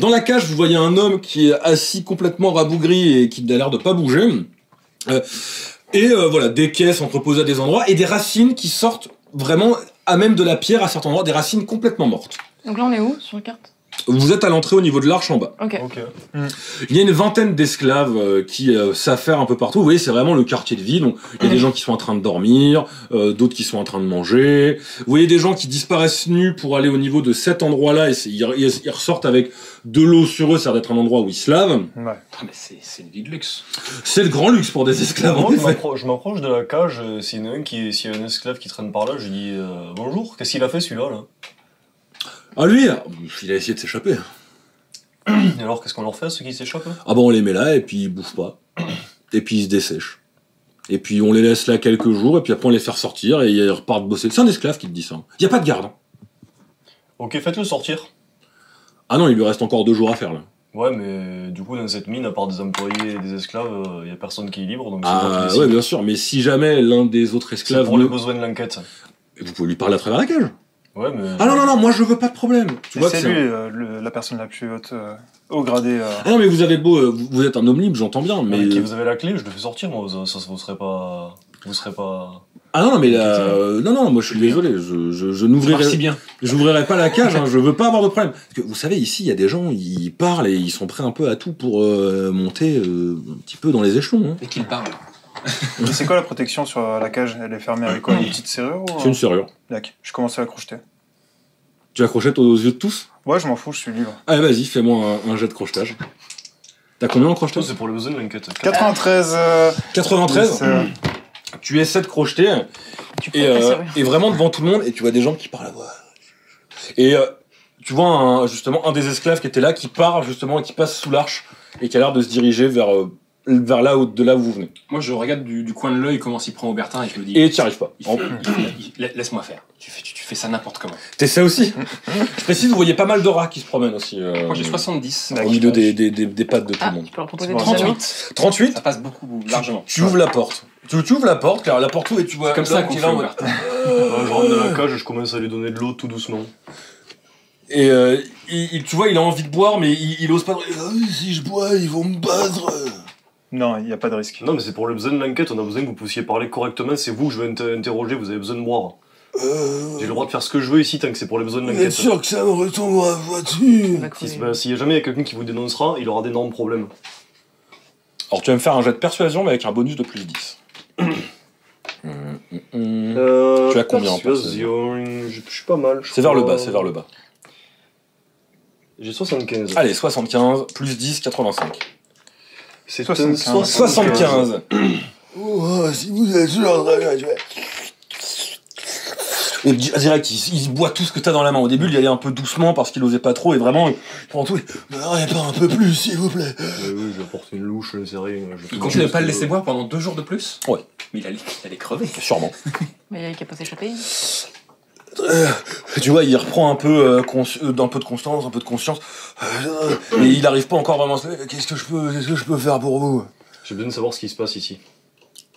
Dans la cage, vous voyez un homme qui est assis complètement rabougri et qui n'a l'air de pas bouger. Voilà, des caisses entreposées à des endroits et des racines qui sortent vraiment à même de la pierre à certains endroits, des racines complètement mortes. Donc là, on est où sur la carte? Vous êtes à l'entrée au niveau de l'arche en bas. Ok. Il y a une vingtaine d'esclaves qui s'affairent un peu partout. Vous voyez, c'est vraiment le quartier de vie. Donc, il y a des gens qui sont en train de dormir, d'autres qui sont en train de manger. Vous voyez des gens qui disparaissent nus pour aller au niveau de cet endroit-là et ils ressortent avec de l'eau sur eux. Ça a l'air d'être un endroit où ils se lavent. Ouais. Ah, mais c'est une vie de luxe. C'est le grand luxe pour des esclaves. Moi, je m'approche de la cage. S'il y en a s'il y a un esclave qui traîne par là, je dis bonjour. Qu'est-ce qu'il a fait celui-là là? Ah lui, il a essayé de s'échapper. Et alors, qu'est-ce qu'on leur fait à ceux qui s'échappent? Ah bah on les met là et puis ils bouffent pas. Et puis ils se dessèchent. Et puis on les laisse là quelques jours et puis après on les fait ressortir et ils repartent bosser. C'est un esclave qui te dit ça. Il y a pas de garde. Ok, faites-le sortir. Ah non, il lui reste encore 2 jours à faire là. Ouais, mais du coup, dans cette mine, à part des employés et des esclaves, il y a personne qui est libre. Donc Ah ouais, bien sûr. Mais si jamais l'un des autres esclaves... C'est pour les besoins de l'enquête. Vous pouvez lui parler à travers la cage. Ouais, mais... Ah non, moi je veux pas de problème. Tu vois c'est lui la personne la plus haute, haut gradé. Ah non, mais vous avez beau... vous êtes un homme libre, j'entends bien, mais... Vous avez la clé, je le fais sortir, moi, ça vous serait pas... Vous serez pas... Ah non, mais là... non, moi je suis désolé, je n'ouvrirai... Si bien. J'ouvrirai pas la cage, hein, je veux pas avoir de problème. Parce que vous savez, ici, il y a des gens, ils parlent et ils sont prêts un peu à tout pour monter un petit peu dans les échelons. Hein. Et qu'ils parlent. C'est quoi la protection sur la cage? Elle est fermée avec quoi? Une petite serrure ou... C'est une serrure. D'accord, je commence à la crocheter. Tu la crochettes aux yeux de tous? Ouais, je m'en fous, je suis libre. Allez, vas-y, fais-moi un jet de crochetage. T'as combien en crochetage? C'est pour les besoins de l'enquête. 93. 93 Tu essaies de crocheter et vraiment devant tout le monde et tu vois des gens qui parlent à voix. Et tu vois justement un des esclaves qui était là qui part justement et qui passe sous l'arche et qui a l'air de se diriger vers là où vous venez. Moi, je regarde du coin de l'œil comment s'y prend Aubertin et je me dis... Et t'y arrives pas. Laisse-moi faire. Tu fais ça n'importe comment. T'essaies aussi. Je précise, vous voyez pas mal de rats qui se promènent aussi. Moi, j'ai 70. Au milieu des pattes de tout le monde. Tu peux leur proposer 38. 38 Ça passe beaucoup, largement. Tu ouvres la porte. Tu ouvres la porte, car la porte ouvre et tu vois... Comme ça qu'on fait Aubertin. Je rentre dans la cage et je commence à lui donner de l'eau tout doucement. Et tu vois, il a envie de boire, mais il ose pas... si je bois, ils vont me battre. Non, il n'y a pas de risque. Non, mais c'est pour le besoin de l'enquête, on a besoin que vous puissiez parler correctement, c'est vous que je vais interroger, vous avez besoin de boire. J'ai le droit de faire ce que je veux ici tant que c'est pour les besoins de l'enquête. Vous êtes sûr que ça me retombera à la voiture? S'il y a jamais quelqu'un qui vous dénoncera, il aura d'énormes problèmes. Alors tu vas me faire un jet de persuasion, mais avec un bonus de plus 10. Tu as combien en persuasion? Je suis pas mal. C'est vers le bas, c'est vers le bas. J'ai 75. Allez, 75, plus 10, 85. C'est 75. 75. Oh, si vous êtes sûr, et direct, il boit tout ce que t'as dans la main. Au début, il y allait un peu doucement parce qu'il osait pas trop, et vraiment, il prend tout. Mais pas un peu plus, s'il vous plaît. Oui, je vais apporter une louche, c'est rien. Il continue de pas le laisser boire pendant 2 jours de plus? Ouais. Mais il allait crever. Sûrement. Mais il a pas s'échapper. Tu vois, il reprend un peu, d'un peu de constance, un peu de conscience. Et il arrive pas encore vraiment à se lever. Qu'est-ce que je peux faire pour vous? J'ai besoin de savoir ce qui se passe ici.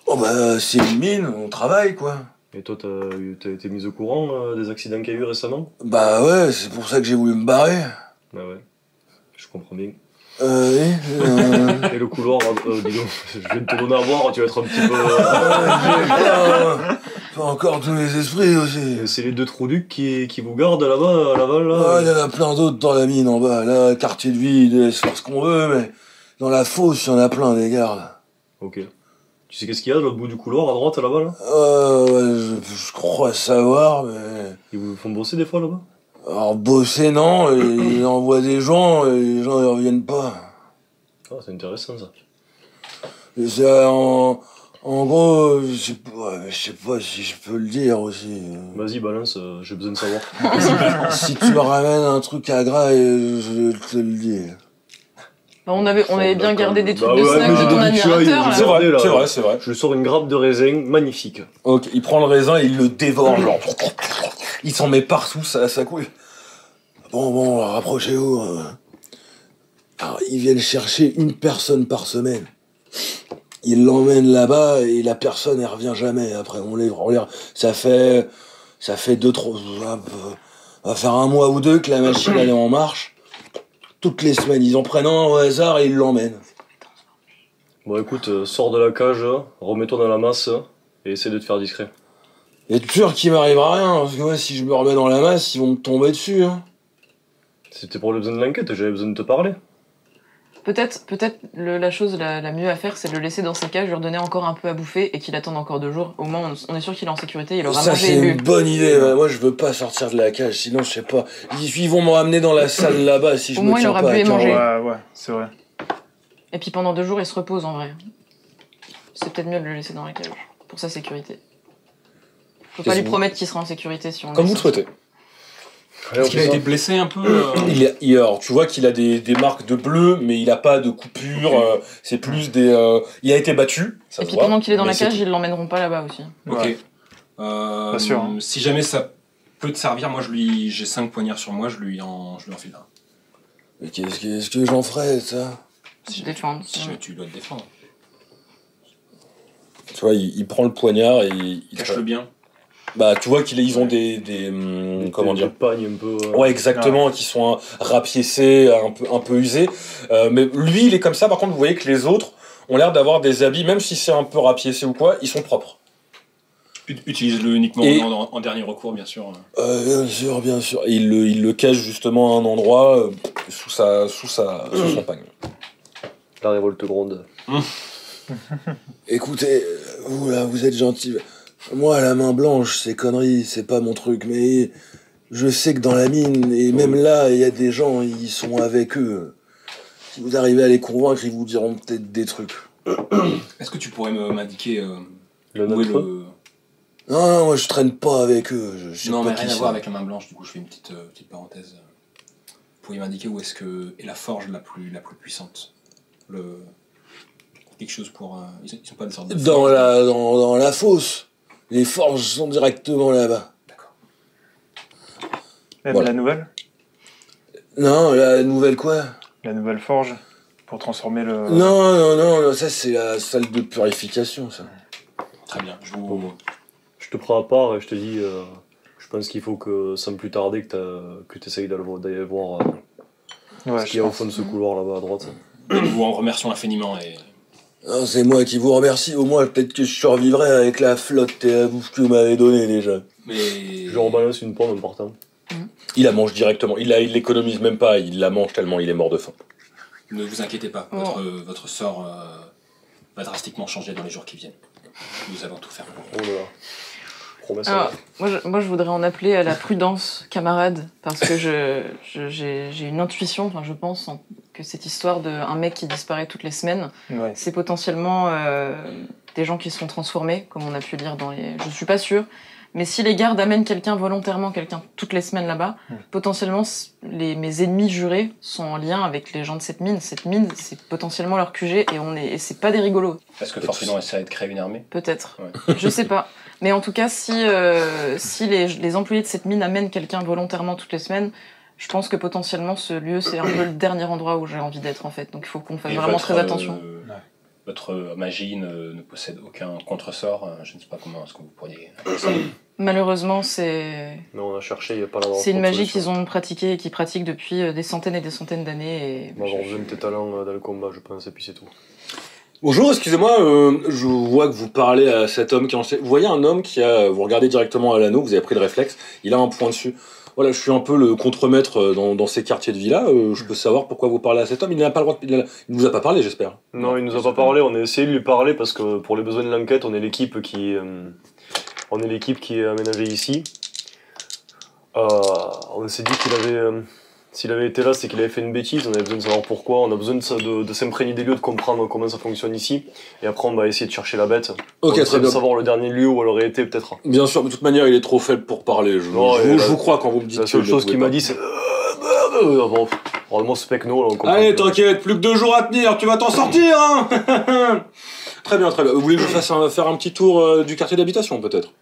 Oh bah, c'est une mine, on travaille, quoi. Et toi, t'as été mis au courant des accidents qu'il y a eu récemment? Bah ouais, c'est pour ça que j'ai voulu me barrer. Bah ouais, je comprends bien. Oui. Et le couloir, dis donc, je viens de te donner à boire, tu vas être un petit peu... Pas encore tous les esprits aussi. C'est les 2 trous-ducs qui vous gardent là-bas, à Laval, là? Il y en a plein d'autres dans la mine en bas. Là, quartier de vie, il laisse faire ce qu'on veut, mais dans la fosse, il y en a plein des gardes. Ok. Tu sais qu'est-ce qu'il y a de l'autre bout du couloir, à droite, là-bas, là? Ouais, je crois savoir, mais... Ils vous font bosser des fois, là-bas? Alors, bosser, non, ils envoient des gens, et les gens, ils reviennent pas. Ah, c'est intéressant, ça. Et c'est en gros, je sais pas si je peux le dire aussi. Vas-y, balance, j'ai besoin de savoir. Si tu me ramènes un truc à gras, je te le dis. Bah, on avait bien gardé des trucs Bah de ouais, snack mais dans ton j'ai des admirateur. là. C'est vrai. Je sors une grappe de raisin magnifique. Ok, il prend le raisin et il le dévore, genre. Il s'en met partout, ça coule. Bon, rapprochez-vous. Alors, ils viennent chercher une personne par semaine. Ils l'emmènent là-bas et la personne, elle revient jamais. Après, on les... Ça fait 2-3... va faire 1 mois ou 2 que la machine, elle est en marche. Toutes les semaines, ils en prennent un au hasard et ils l'emmènent. Bon, écoute, sors de la cage, remets-toi dans la masse et essaie de te faire discret. Et tu es sûr qu'il m'arrivera rien, parce que ouais, si je me remets dans la masse, ils vont me tomber dessus. Hein. C'était pour le besoin de l'enquête, j'avais besoin de te parler. Peut-être la chose la mieux à faire, c'est de le laisser dans sa cage, lui redonner encore un peu à bouffer et qu'il attende encore 2 jours. Au moins, on est sûr qu'il est en sécurité, il aura ça, mangé c'est et bu. une bonne idée. Moi, je veux pas sortir de la cage, sinon, je sais pas. Ils vont me ramener dans la salle là-bas si je Au me moins, il tiens aura pas bu à et cœur. mangé. Ouais, c'est vrai. Et puis pendant 2 jours, il se repose en vrai. C'est peut-être mieux de le laisser dans la cage, pour sa sécurité. Faut pas lui promettre qu'il sera en sécurité si on Comme vous le souhaitez. Est-ce qu'il a été blessé un peu Alors, tu vois qu'il a des marques de bleu, mais il a pas de coupure. C'est plus des. Il a été battu. Ça et se puis voit, pendant qu'il est dans mais la cage, tout. ils l'emmèneront pas là-bas aussi. Ok. Ouais. Pas sûr, hein. Si jamais ça peut te servir, moi j'ai 5 poignards sur moi, je lui en file un. Mais qu'est-ce que j'en ferais, ça? Si je défends. Si jamais tu dois te défendre. Tu vois, il prend le poignard et il Cache-le bien. Bah, tu vois qu'ils ont des comment dire, des pagnes un peu. Ouais, exactement, qui sont rapiécés, un peu usés. Mais lui, il est comme ça. Par contre, vous voyez que les autres ont l'air d'avoir des habits, même si c'est un peu rapiécé ou quoi, ils sont propres. Utilise-le uniquement en dernier recours, bien sûr. Bien sûr. Et il le cache justement à un endroit sous son pagne. La révolte gronde. Écoutez, vous là, vous êtes gentil. Moi, la main blanche, ces conneries, c'est pas mon truc, mais je sais que dans la mine, et même là, il y a des gens, ils sont avec eux. Si vous arrivez à les convaincre, ils vous diront peut-être des trucs. Est-ce que tu pourrais m'indiquer Le où est nom le... Non, moi je traîne pas avec eux. Je sais Non, pas mais qui rien à c'est. voir avec la main blanche, du coup je fais une petite parenthèse. Vous pourriez m'indiquer où est-ce que est la forge la plus puissante? Quelque chose pour... Ils sont pas des sortes de... Dans la fosse. Les forges sont directement là-bas. D'accord. Même Voilà. la nouvelle? Non, la nouvelle quoi? La nouvelle forge pour transformer le... Non, ça c'est la salle de purification, ça. Très bien, Je te prends à part et je te dis, je pense qu'il faut que, sans plus tarder, que tu essayes d'aller voir ce qu'il y a au fond de ce couloir là-bas à droite. Nous vous en remercions infiniment et... Non, c'est moi qui vous remercie. Au moins, peut-être que je survivrai avec la flotte et la bouffe que vous m'avez donnée déjà. Mais... Je lui rebalance une pomme en partant. Il la mange directement. Il l'économise même pas. Il la mange tellement il est mort de faim. Ne vous inquiétez pas, votre sort va drastiquement changer dans les jours qui viennent. Nous allons tout faire pour vous. Oh là là. Promesse. Alors, moi, je voudrais en appeler à la prudence, camarade, parce que j'ai une intuition, enfin, je pense que cette histoire d'un mec qui disparaît toutes les semaines, c'est potentiellement des gens qui se sont transformés, comme on a pu lire dans les... Je suis pas sûre, mais si les gardes amènent quelqu'un toutes les semaines là-bas, potentiellement, mes ennemis jurés sont en lien avec les gens de cette mine. Cette mine, c'est potentiellement leur QG, et c'est pas des rigolos. Est-ce que Forfilon essaierait de créer une armée? Peut-être. Ouais. Je sais pas. Mais en tout cas, si les employés de cette mine amènent quelqu'un volontairement toutes les semaines, je pense que potentiellement ce lieu, c'est un peu le dernier endroit où j'ai envie d'être en fait. Donc il faut qu'on fasse vraiment très attention. Votre magie ne possède aucun contresort. Je ne sais pas comment est-ce que vous pourriez appeler ça. Malheureusement, c'est... Non, on a cherché, il n'y a pas la C'est une magie qu'ils ont pratiquée et qu'ils pratiquent depuis des centaines et des centaines d'années. Et... On va avoir besoin de tes talents dans le combat, je pense, et puis c'est tout. Bonjour, excusez-moi, je vois que vous parlez à cet homme qui en... Vous voyez un homme vous regardez directement à l'anneau, vous avez pris le réflexe, il a un point dessus. Voilà, je suis un peu le contremaître dans ces quartiers de villa. Je peux savoir pourquoi vous parlez à cet homme. Il n'a pas le droit. Il ne vous a pas parlé, j'espère. Non, il nous a pas parlé. On a essayé de lui parler parce que pour les besoins de l'enquête, on est l'équipe qui est aménagée ici. On s'est dit qu'il avait, s'il avait été là, c'est qu'il avait fait une bêtise. On avait besoin de savoir pourquoi. On a besoin de s'imprégner des lieux, de comprendre comment ça fonctionne ici. Et après, on va essayer de chercher la bête. Ok, très bien. De savoir le dernier lieu où elle aurait été, peut-être. Bien sûr, de toute manière, il est trop faible pour parler. Je vous crois quand vous me dites. La seule chose qu'il m'a dit, c'est. Bon, probablement Specno, là, on comprend. Allez, t'inquiète, plus que 2 jours à tenir, tu vas t'en sortir, hein. Très bien, très bien. Vous voulez que je fasse faire un petit tour du quartier d'habitation, peut-être?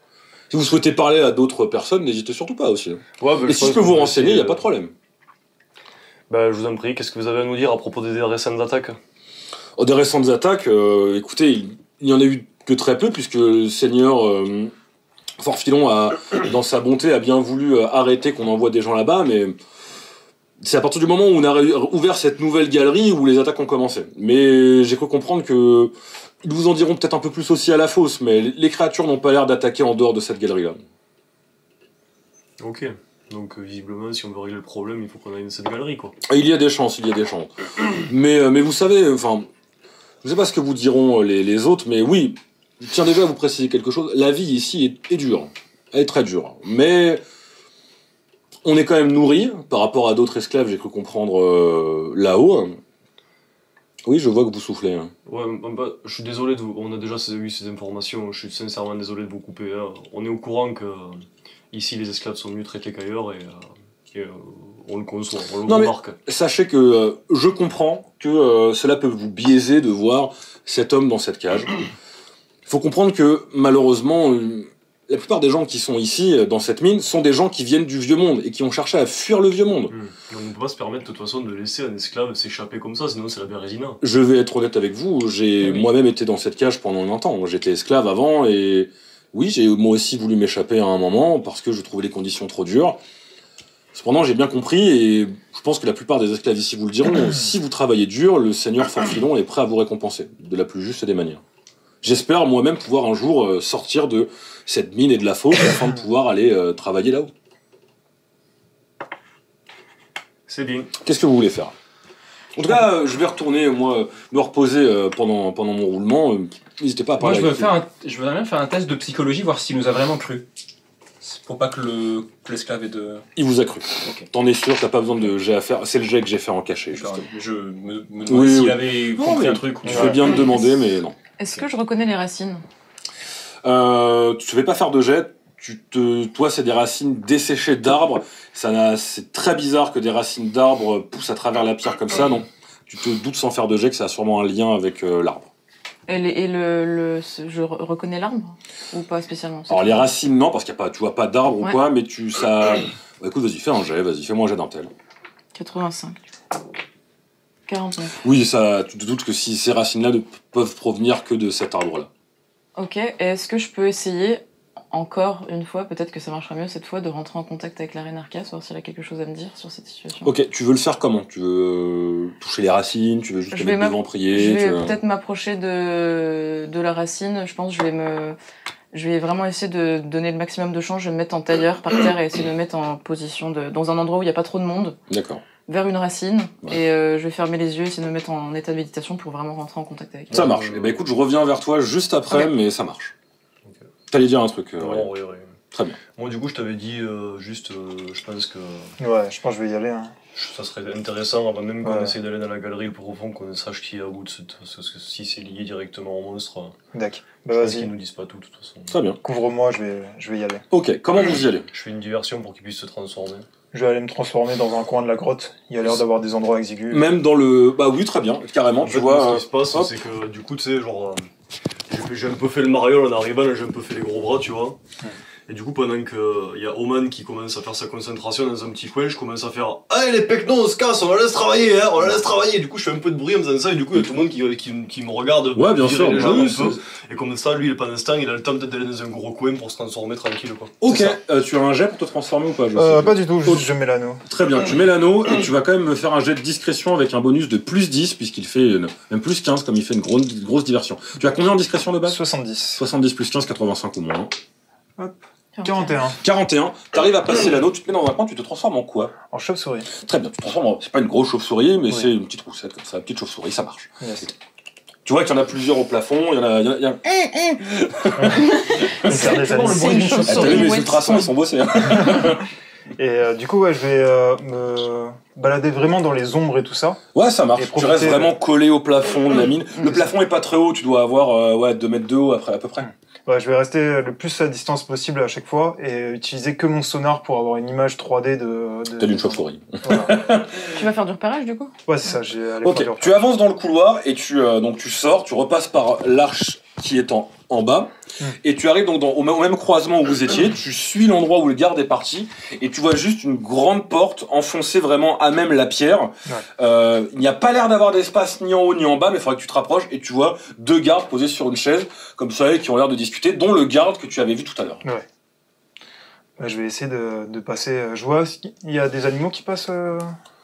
Si vous souhaitez parler à d'autres personnes, n'hésitez surtout pas aussi. Ouais, et si je peux vous renseigner, il n'y a pas de problème. Bah, je vous en prie, qu'est-ce que vous avez à nous dire à propos des récentes attaques? Des récentes attaques, écoutez, il n'y en a eu que très peu, puisque le seigneur Forfilon, dans sa bonté, a bien voulu arrêter qu'on envoie des gens là-bas, mais c'est à partir du moment où on a ouvert cette nouvelle galerie où les attaques ont commencé. Mais j'ai cru comprendre que ils vous en diront peut-être un peu plus aussi à la fosse, mais les créatures n'ont pas l'air d'attaquer en dehors de cette galerie-là. Ok. Donc visiblement, si on veut régler le problème, il faut qu'on aille dans cette galerie, quoi. Il y a des chances, mais vous savez, enfin, je sais pas ce que vous diront les autres, mais oui, je tiens déjà à vous préciser quelque chose. La vie ici est dure. Elle est très dure. Mais on est quand même nourri par rapport à d'autres esclaves, j'ai cru comprendre là-haut. Oui, je vois que vous soufflez. Ouais, je suis désolé de vous. On a déjà eu ces informations. Je suis sincèrement désolé de vous couper. On est au courant que ici les esclaves sont mieux traités qu'ailleurs et on le conçoit, on le remarque. Sachez que je comprends que cela peut vous biaiser de voir cet homme dans cette cage. Il faut comprendre que malheureusement, la plupart des gens qui sont ici dans cette mine sont des gens qui viennent du vieux monde et qui ont cherché à fuir le vieux monde. On ne peut pas se permettre de toute façon de laisser un esclave s'échapper comme ça, sinon c'est la Bérésina. Je vais être honnête avec vous, j'ai moi-même été dans cette cage pendant longtemps. J'étais esclave avant et oui, j'ai moi aussi voulu m'échapper à un moment parce que je trouvais les conditions trop dures. Cependant, j'ai bien compris et je pense que la plupart des esclaves ici vous le diront, si vous travaillez dur, le seigneur Forfilon est prêt à vous récompenser de la plus juste des manières. J'espère moi-même pouvoir un jour sortir de cette mine et de la fosse afin de pouvoir aller travailler là-haut. C'est bien. Qu'est-ce que vous voulez faire? En tout cas, je vais retourner, moi, me reposer pendant mon roulement. N'hésitez pas à parler. Moi, je voudrais bien faire un test de psychologie, voir s'il nous a vraiment cru. Pour pas que l'esclave ait de... Il vous a cru. Okay. T'en es sûr, t'as pas besoin de jet à faire. C'est le jet que j'ai fait en cachet, justement. Je me demande s'il avait compris un truc. Tu fais bien de demander, mais non. Est-ce que je reconnais les racines? Tu ne vais pas faire de jet. Toi, c'est des racines desséchées d'arbres. C'est très bizarre que des racines d'arbres poussent à travers la pierre comme ça. Donc, tu te doutes sans faire de jet que ça a sûrement un lien avec l'arbre. Et je reconnais l'arbre ou pas spécialement? Alors les racines non, parce qu'il y a pas, tu vois pas d'arbre ou quoi, mais Bah, écoute, vas-y, fais un jet, fais-moi un jet d'intel. 85. 49. Oui, tu te doutes que si ces racines-là ne peuvent provenir que de cet arbre-là. Ok, et est-ce que je peux essayer encore une fois, peut-être que ça marchera mieux cette fois, de rentrer en contact avec la reine Arca, voir si elle a quelque chose à me dire sur cette situation? Ok, tu veux le faire comment? Tu veux toucher les racines? Tu veux juste te mettre devant prier? Je vais peut-être m'approcher de la racine. Je pense que je vais vraiment essayer de donner le maximum de chance. Je vais me mettre en tailleur par terre et essayer de me mettre en position dans un endroit où il n'y a pas trop de monde. D'accord. Vers une racine, et je vais fermer les yeux et essayer de me mettre en état de méditation pour vraiment rentrer en contact avec elle. Ça marche. Et écoute, je reviens vers toi juste après, mais ça marche. Okay. T'allais dire un truc. Non, oui. Très bien. Moi, du coup, je t'avais dit juste, je pense que... Ouais, je pense que je vais y aller. Hein. Ça serait intéressant, avant même qu'on essaye d'aller dans la galerie le profond, qu'on sache qui est à bout de si c'est lié directement au monstre. D'accord. Bah, vas-y. Qu'ils nous disent pas tout, de toute façon. Très bien. Couvre-moi, je vais y aller. Ok, comment vous y allez? Je fais une diversion pour qu'il puisse se transformer. Je vais aller me transformer dans un coin de la grotte. Il y a l'air d'avoir des endroits exigus. Même dans le... Bah oui, très bien, carrément. Tu vois, ce qui se passe, c'est que du coup, tu sais, genre... j'ai un peu fait le mariole en arrivant, j'ai un peu fait les gros bras, tu vois. Et du coup, pendant qu'il y a Oman qui commence à faire sa concentration dans un petit coin, je commence à faire « Allez les pecs, non, on se casse, on la laisse travailler, hein, on la laisse travailler !» Du coup, je fais un peu de bruit en faisant ça, et du coup, il y a tout le monde qui me regarde. Ouais, bien sûr. Les gens, un peu. Et comme ça, lui, pendant ce temps, il a le temps peut-être d'aller dans un gros coin pour se transformer tranquille, quoi. Ok, tu as un jet pour te transformer ou pas? Pas du tout, juste je mets l'anneau. Très bien, tu mets l'anneau, et tu vas quand même me faire un jet de discrétion avec un bonus de plus 10, puisqu'il fait même plus 15, comme il fait une grosse diversion. Tu as combien en discrétion de base? 70. 70 plus 15, 85 ou moins. Hop. 41. 41. T'arrives à passer l'anneau, tu te mets dans un coin, tu te transformes en quoi? En chauve-souris. Très bien, tu te transformes c'est pas une grosse chauve-souris, mais c'est une petite roussette comme ça, une petite chauve-souris, ça marche. Yes. Tu vois qu'il y en a plusieurs au plafond, il y en a... C'est bon, le bruit d'une chauve-souris. Les ultrasons, ils sont bossés. Et du coup, ouais, je vais me balader vraiment dans les ombres et tout ça. Ouais, ça marche. Tu restes vraiment collé au plafond de la mine. Le plafond est pas très haut, tu dois avoir 2 mètres de haut à peu près. Ouais, je vais rester le plus à distance possible à chaque fois et utiliser que mon sonar pour avoir une image 3D de... Telle une chauve-souris. Voilà. Tu vas faire du repérage du coup? Ouais, c'est ça. Ok, tu avances dans le couloir et tu sors, tu repasses par l'arche qui est en bas et tu arrives donc au même croisement où vous étiez, tu suis l'endroit où le garde est parti et tu vois juste une grande porte enfoncée vraiment à même la pierre. Ouais. Il n'y a pas l'air d'avoir d'espace ni en haut ni en bas, mais il faudrait que tu te rapproches et tu vois 2 gardes posés sur une chaise comme ça qui ont l'air de discuter, dont le garde que tu avais vu tout à l'heure. Ouais. Je vais essayer de passer. Je vois, il y a des animaux qui passent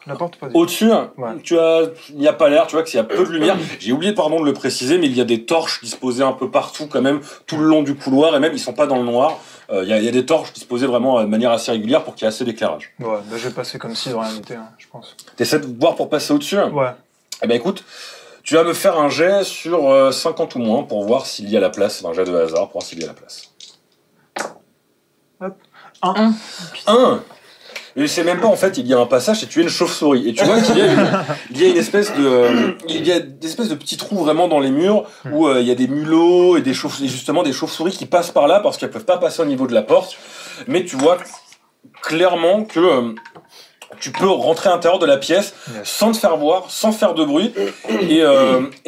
la porte, pas du... Au-dessus, il n'y a pas l'air, tu vois qu'il y a peu de lumière. J'ai oublié de le préciser, mais il y a des torches disposées un peu partout quand même, tout le long du couloir, et même ils sont pas dans le noir. Il y a des torches disposées vraiment de manière assez régulière pour qu'il y ait assez d'éclairage. Ouais, bah je vais passer comme si de rien n'était, hein, je pense. T'essaies de voir pour passer au-dessus? Ouais. Eh ben écoute, tu vas me faire un jet sur 50 ou moins pour voir s'il y a la place, un jet de hasard pour voir s'il y a la place. Hop. 1. Et c'est même pas en fait, il y a un passage et tu es une chauve-souris. Et tu vois qu'il y a une espèce de, il y a des espèces de petits trous vraiment dans les murs où il y a des mulots et justement des chauves-souris qui passent par là parce qu'elles peuvent pas passer au niveau de la porte. Mais tu vois clairement que tu peux rentrer à l'intérieur de la pièce sans te faire voir, sans faire de bruit. Et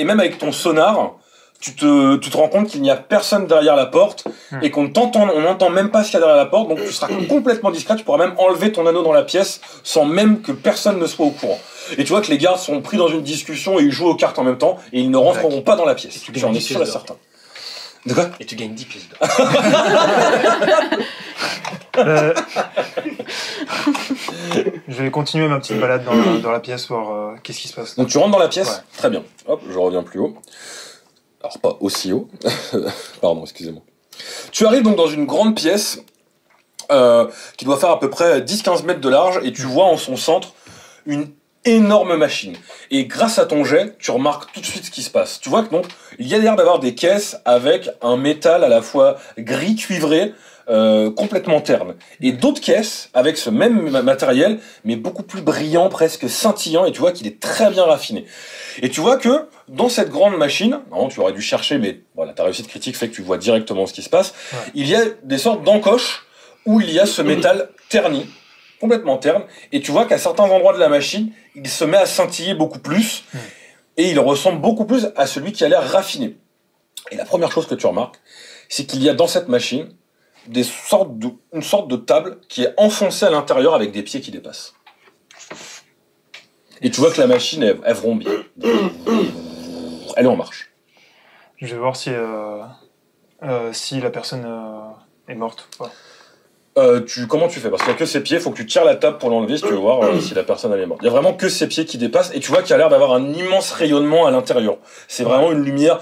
même avec ton sonar, tu te rends compte qu'il n'y a personne derrière la porte et qu'on n'entend même pas ce qu'il y a derrière la porte, donc tu seras complètement discret, tu pourras même enlever ton anneau dans la pièce sans même que personne ne soit au courant. Et tu vois que les gardes sont pris dans une discussion et ils jouent aux cartes en même temps et ils ne rentreront pas dans la pièce. Tu en es sûr et certain. De quoi? Et tu gagnes 10 pièces d'or. Je vais continuer ma petite balade dans la pièce, voir qu'est-ce qui se passe. Donc tu rentres dans la pièce? Ouais. Très bien. Hop, je reviens plus haut. Alors pas aussi haut. Pardon, excusez-moi. Tu arrives donc dans une grande pièce qui doit faire à peu près 10-15 mètres de large et tu vois en son centre une énorme machine. Et grâce à ton jet, tu remarques tout de suite ce qui se passe. Tu vois que donc il y a l'air d'avoir des caisses avec un métal à la fois gris cuivré, complètement terne. Et d'autres caisses avec ce même matériel, mais beaucoup plus brillant, presque scintillant, et tu vois qu'il est très bien raffiné. Et tu vois que dans cette grande machine, non, tu aurais dû chercher, mais voilà, ta réussite critique fait que tu vois directement ce qui se passe. Ouais. Il y a des sortes d'encoches où il y a ce métal terni, complètement terne, et tu vois qu'à certains endroits de la machine, il se met à scintiller beaucoup plus, et il ressemble beaucoup plus à celui qui a l'air raffiné. Et la première chose que tu remarques, c'est qu'il y a dans cette machine une sorte de table qui est enfoncée à l'intérieur avec des pieds qui dépassent. Et tu vois que la machine, elle vrombit. Elle est en marche. Je vais voir si la personne est morte ou pas. Comment tu fais? Parce qu'il n'y a que ses pieds, il faut que tu tires la table pour l'enlever si tu veux voir si la personne elle est morte. Il n'y a vraiment que ses pieds qui dépassent et tu vois qu'il y a l'air d'avoir un immense rayonnement à l'intérieur. C'est vraiment une lumière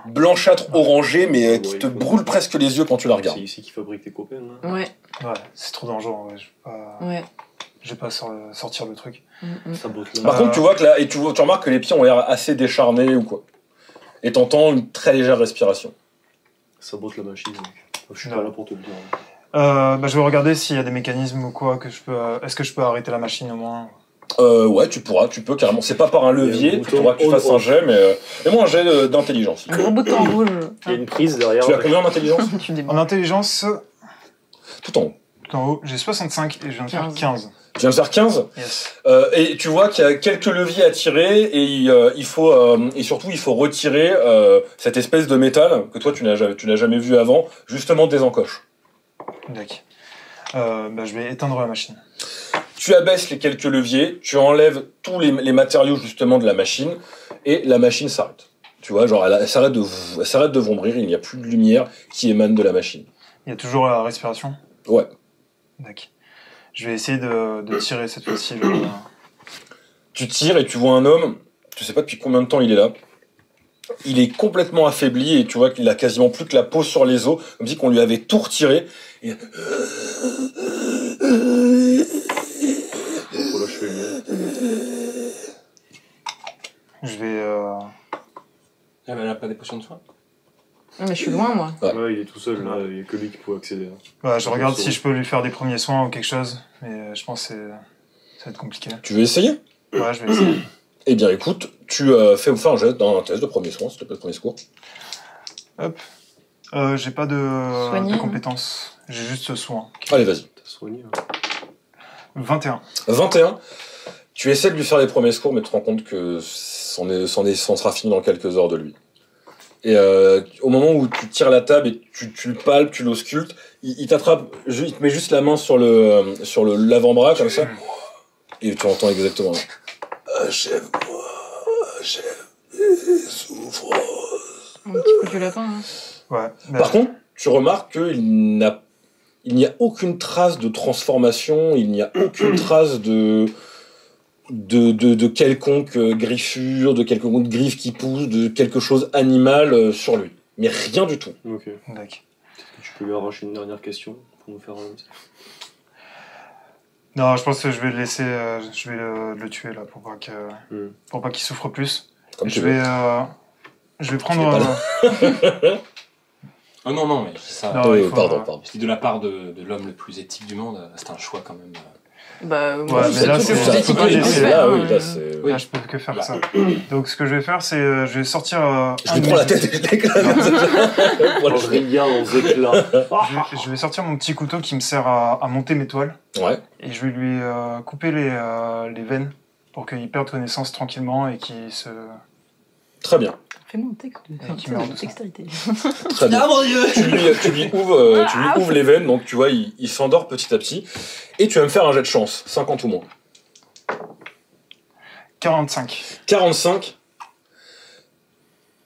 blanchâtre orangée mais qui te brûle presque les yeux quand tu la regardes. C'est ici qu'ils fabriquent tes copains. Là. Ouais. Ouais, c'est trop dangereux. Ouais, je vais pas sortir le truc. Ça botte là. Par contre, tu vois que là, et tu remarques que les pieds ont l'air assez décharnés ou quoi. Et t'entends une très légère respiration. Ça botte la machine. Donc. Je suis pas là pour te le dire. Je vais regarder s'il y a des mécanismes ou quoi que je peux. Est-ce que je peux arrêter la machine au moins? Ouais, tu peux carrément. C'est pas par un levier, il faudra que tu fasses un jet, mais moi un jet d'intelligence. Un gros bouton rouge. Il y a une prise derrière. Tu as combien en intelligence? En intelligence, tout en haut. Tout en haut, j'ai 65 et je viens de faire 15. Tu viens de faire 15? Yes. Et tu vois qu'il y a quelques leviers à tirer et il faut retirer cette espèce de métal que toi tu n'as jamais vu avant, justement des encoches. D'accord. Je vais éteindre la machine. Tu abaisses les quelques leviers, tu enlèves tous les matériaux justement de la machine et la machine s'arrête. Tu vois, genre elle s'arrête de vombrir, il n'y a plus de lumière qui émane de la machine. Il y a toujours la respiration? Ouais. D'accord. Je vais essayer de tirer cette fois-ci. Tu tires et tu vois un homme, tu sais pas depuis combien de temps il est là. Il est complètement affaibli et tu vois qu'il a quasiment plus que la peau sur les os, comme si qu'on lui avait tout retiré. Et... Je vais... Elle n'a pas des potions de soin? Mais je suis loin, moi. Ouais, il est tout seul, là. Il n'y a que lui qui peut accéder. Ouais, je regarde si je peux lui faire des premiers soins ou quelque chose, mais je pense que ça va être compliqué. Tu veux essayer? Ouais, je vais essayer. Eh bien, écoute, tu fais un jet dans un test de premier soin, s'il te plaît, de premier secours. Hop. J'ai pas de compétences. J'ai juste ce soin. Allez, vas-y. T'as soigné, 21. 21. Tu essaies de lui faire les premiers secours, mais tu te rends compte que c'en sera fini dans quelques heures de lui. Et au moment où tu tires la table et tu le palpes, tu l'auscultes, il t'attrape, il te met juste la main sur l'avant-bras, comme ça, et tu entends exactement. Achève-moi, achève souffrance. Un petit coup du lapin, hein. Ouais. Par contre, tu remarques qu'il n'y a aucune trace de transformation, il n'y a aucune trace de quelconque griffure, de quelconque griffe qui pousse, de quelque chose animal sur lui. Mais rien du tout. Ok. D'accord. Tu lui arraches une dernière question pour nous faire avancer. Non, je pense que je vais le laisser, je vais le tuer là pour pas qu'il souffre plus. Comme je vais prendre. Oh non, mais ça. Non, pardon. C'est de la part de l'homme le plus éthique du monde. C'est un choix quand même. Bah, ouais, mais là, je peux que faire ça. Donc, ce que je vais faire, c'est je vais sortir. Je lui prends la tête et je l'éclate. Je vais sortir mon petit couteau qui me sert à monter mes toiles. Ouais. Et je vais lui couper les veines pour qu'il perde connaissance tranquillement et qu'il se. Très bien. Fais monter dextérité. Très bien. Ah mon Dieu. Tu lui ouvres les veines, donc tu vois, il s'endort petit à petit. Et tu vas me faire un jet de chance, 50 ou moins. 45. 45.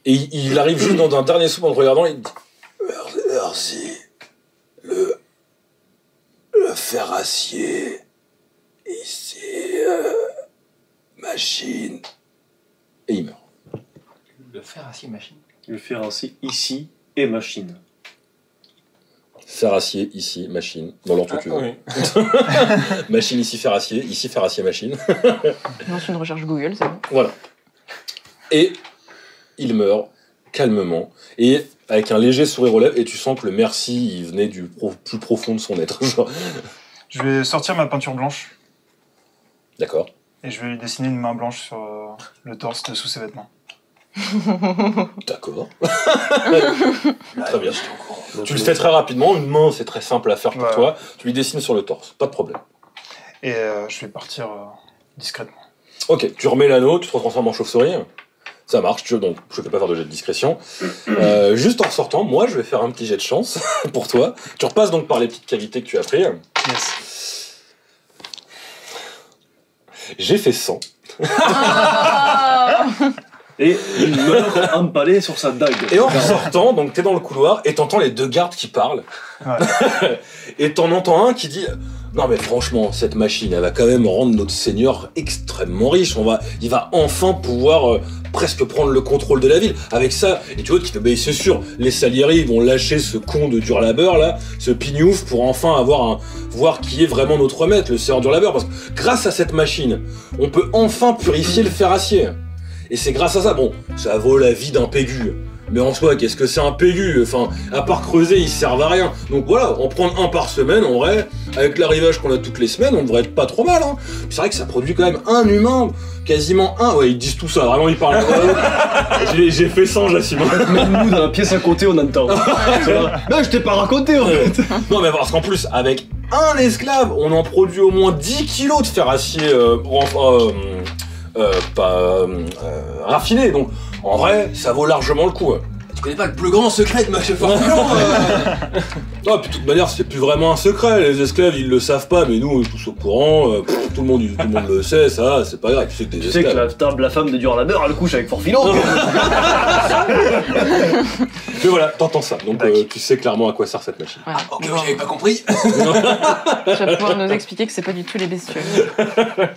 Et il arrive juste dans un dernier souffle en te regardant, il dit merci. Le ferracier. Ici. Machine. Et il meurt. Le ferracier machine. Le ferracier ici et machine. Ferracier, ici, machine. Dans l'ordre que tu veux. Oui. Machine, ici, ferracier machine. Lance une recherche Google, c'est bon. Voilà. Et il meurt calmement et avec un léger sourire aux lèvres, et tu sens que le merci, il venait du plus profond de son être. Je vais sortir ma peinture blanche. D'accord. Et je vais lui dessiner une main blanche sur le torse dessous ses vêtements. D'accord. Très bien. Tu le fais très rapidement, une main c'est très simple à faire pour toi, tu lui dessines sur le torse, pas de problème. Et je vais partir discrètement. Ok, tu remets l'anneau, tu te transformes en chauve-souris, ça marche, donc je ne vais pas faire de jet de discrétion. Juste en sortant, moi je vais faire un petit jet de chance pour toi. Tu repasses donc par les petites cavités que tu as pris. Yes. J'ai fait 100. Et il meurt empalé sur sa dague. Et en sortant, donc t'es dans le couloir et t'entends les deux gardes qui parlent. Ouais. Et t'en entends un qui dit non mais franchement, cette machine, elle va quand même rendre notre seigneur extrêmement riche. Il va enfin pouvoir presque prendre le contrôle de la ville. Avec ça, et tu vois qui fait bah c'est sûr, les Salieri vont lâcher ce con de Dur-Labeur là, ce pignouf, pour enfin voir qui est vraiment notre maître, le seigneur Dur-Labeur. Parce que grâce à cette machine, on peut enfin purifier le ferracier. Et c'est grâce à ça, bon, ça vaut la vie d'un pégu. Mais en soi, qu'est-ce que c'est un pégu? Enfin, à part creuser, ils servent à rien. Donc voilà, en prendre un par semaine, en vrai, avec l'arrivage qu'on a toutes les semaines, on devrait être pas trop mal, hein. C'est vrai que ça produit quand même un humain, quasiment un. Ouais, ils disent tout ça, vraiment, ils parlent. J'ai fait 100, j'assume. Même nous, dans la pièce à côté, on entend. Non, je t'ai pas raconté, en fait. Non, mais parce qu'en plus, avec un esclave, on en produit au moins 10 kilos de ferracier raffiné, donc en vrai ça vaut largement le coup. Tu connais pas le plus grand secret de Monsieur Forfilon? Non, puis de toute manière c'est plus vraiment un secret, les esclaves ils le savent pas, mais nous on est tous au courant, tout le monde le sait, ça c'est pas grave. Tu sais que, tu sais que la femme de Dur-Labeur elle couche avec Forfilon. Mais voilà, t'entends ça, donc tu sais clairement à quoi sert cette machine. Ouais, ok, j'avais pas compris. Tu vas pouvoir nous expliquer que c'est pas du tout les bestioles.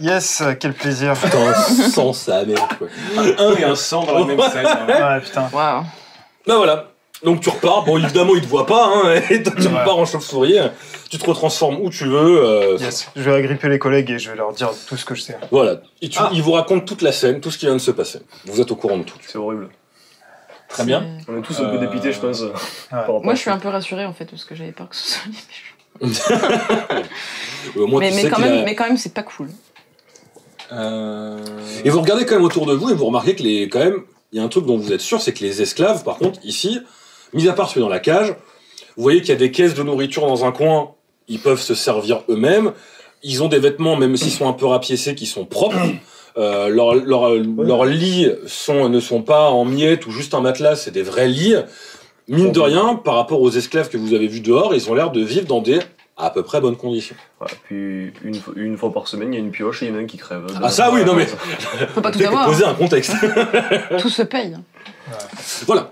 Yes, quel plaisir. Putain, 100 ça merde quoi. Un et un 100 dans la même scène. Ouais, putain. Waouh. Bah voilà, donc tu repars, bon évidemment ils te voient pas, hein, et toi, tu repars en chauve-souris, tu te retransformes où tu veux. Yes. Je vais agripper les collègues et je vais leur dire tout ce que je sais. Voilà, et ils vous racontent toute la scène, tout ce qui vient de se passer. Vous êtes au courant de tout. C'est horrible. Très bien. On est tous un peu dépités, je pense. Moi je suis un peu rassurée en fait, parce que j'avais peur que ce soit les méchants. Mais quand même c'est pas cool. Et vous regardez quand même autour de vous et vous remarquez que quand même, il y a un truc dont vous êtes sûr, c'est que les esclaves, par contre, ici, mis à part celui dans la cage, vous voyez qu'il y a des caisses de nourriture dans un coin, ils peuvent se servir eux-mêmes, ils ont des vêtements, même s'ils sont un peu rapiécés, qui sont propres, leurs lits ne sont pas en miettes ou juste un matelas, c'est des vrais lits. Mine de rien, par rapport aux esclaves que vous avez vus dehors, ils ont l'air de vivre dans des à peu près bonnes conditions. Ouais, puis une fois par semaine, il y a une pioche et il y en a un qui crève. Ah ça oui, non mais... Faut pas tout avoir. Poser un contexte. Tout se paye. Voilà.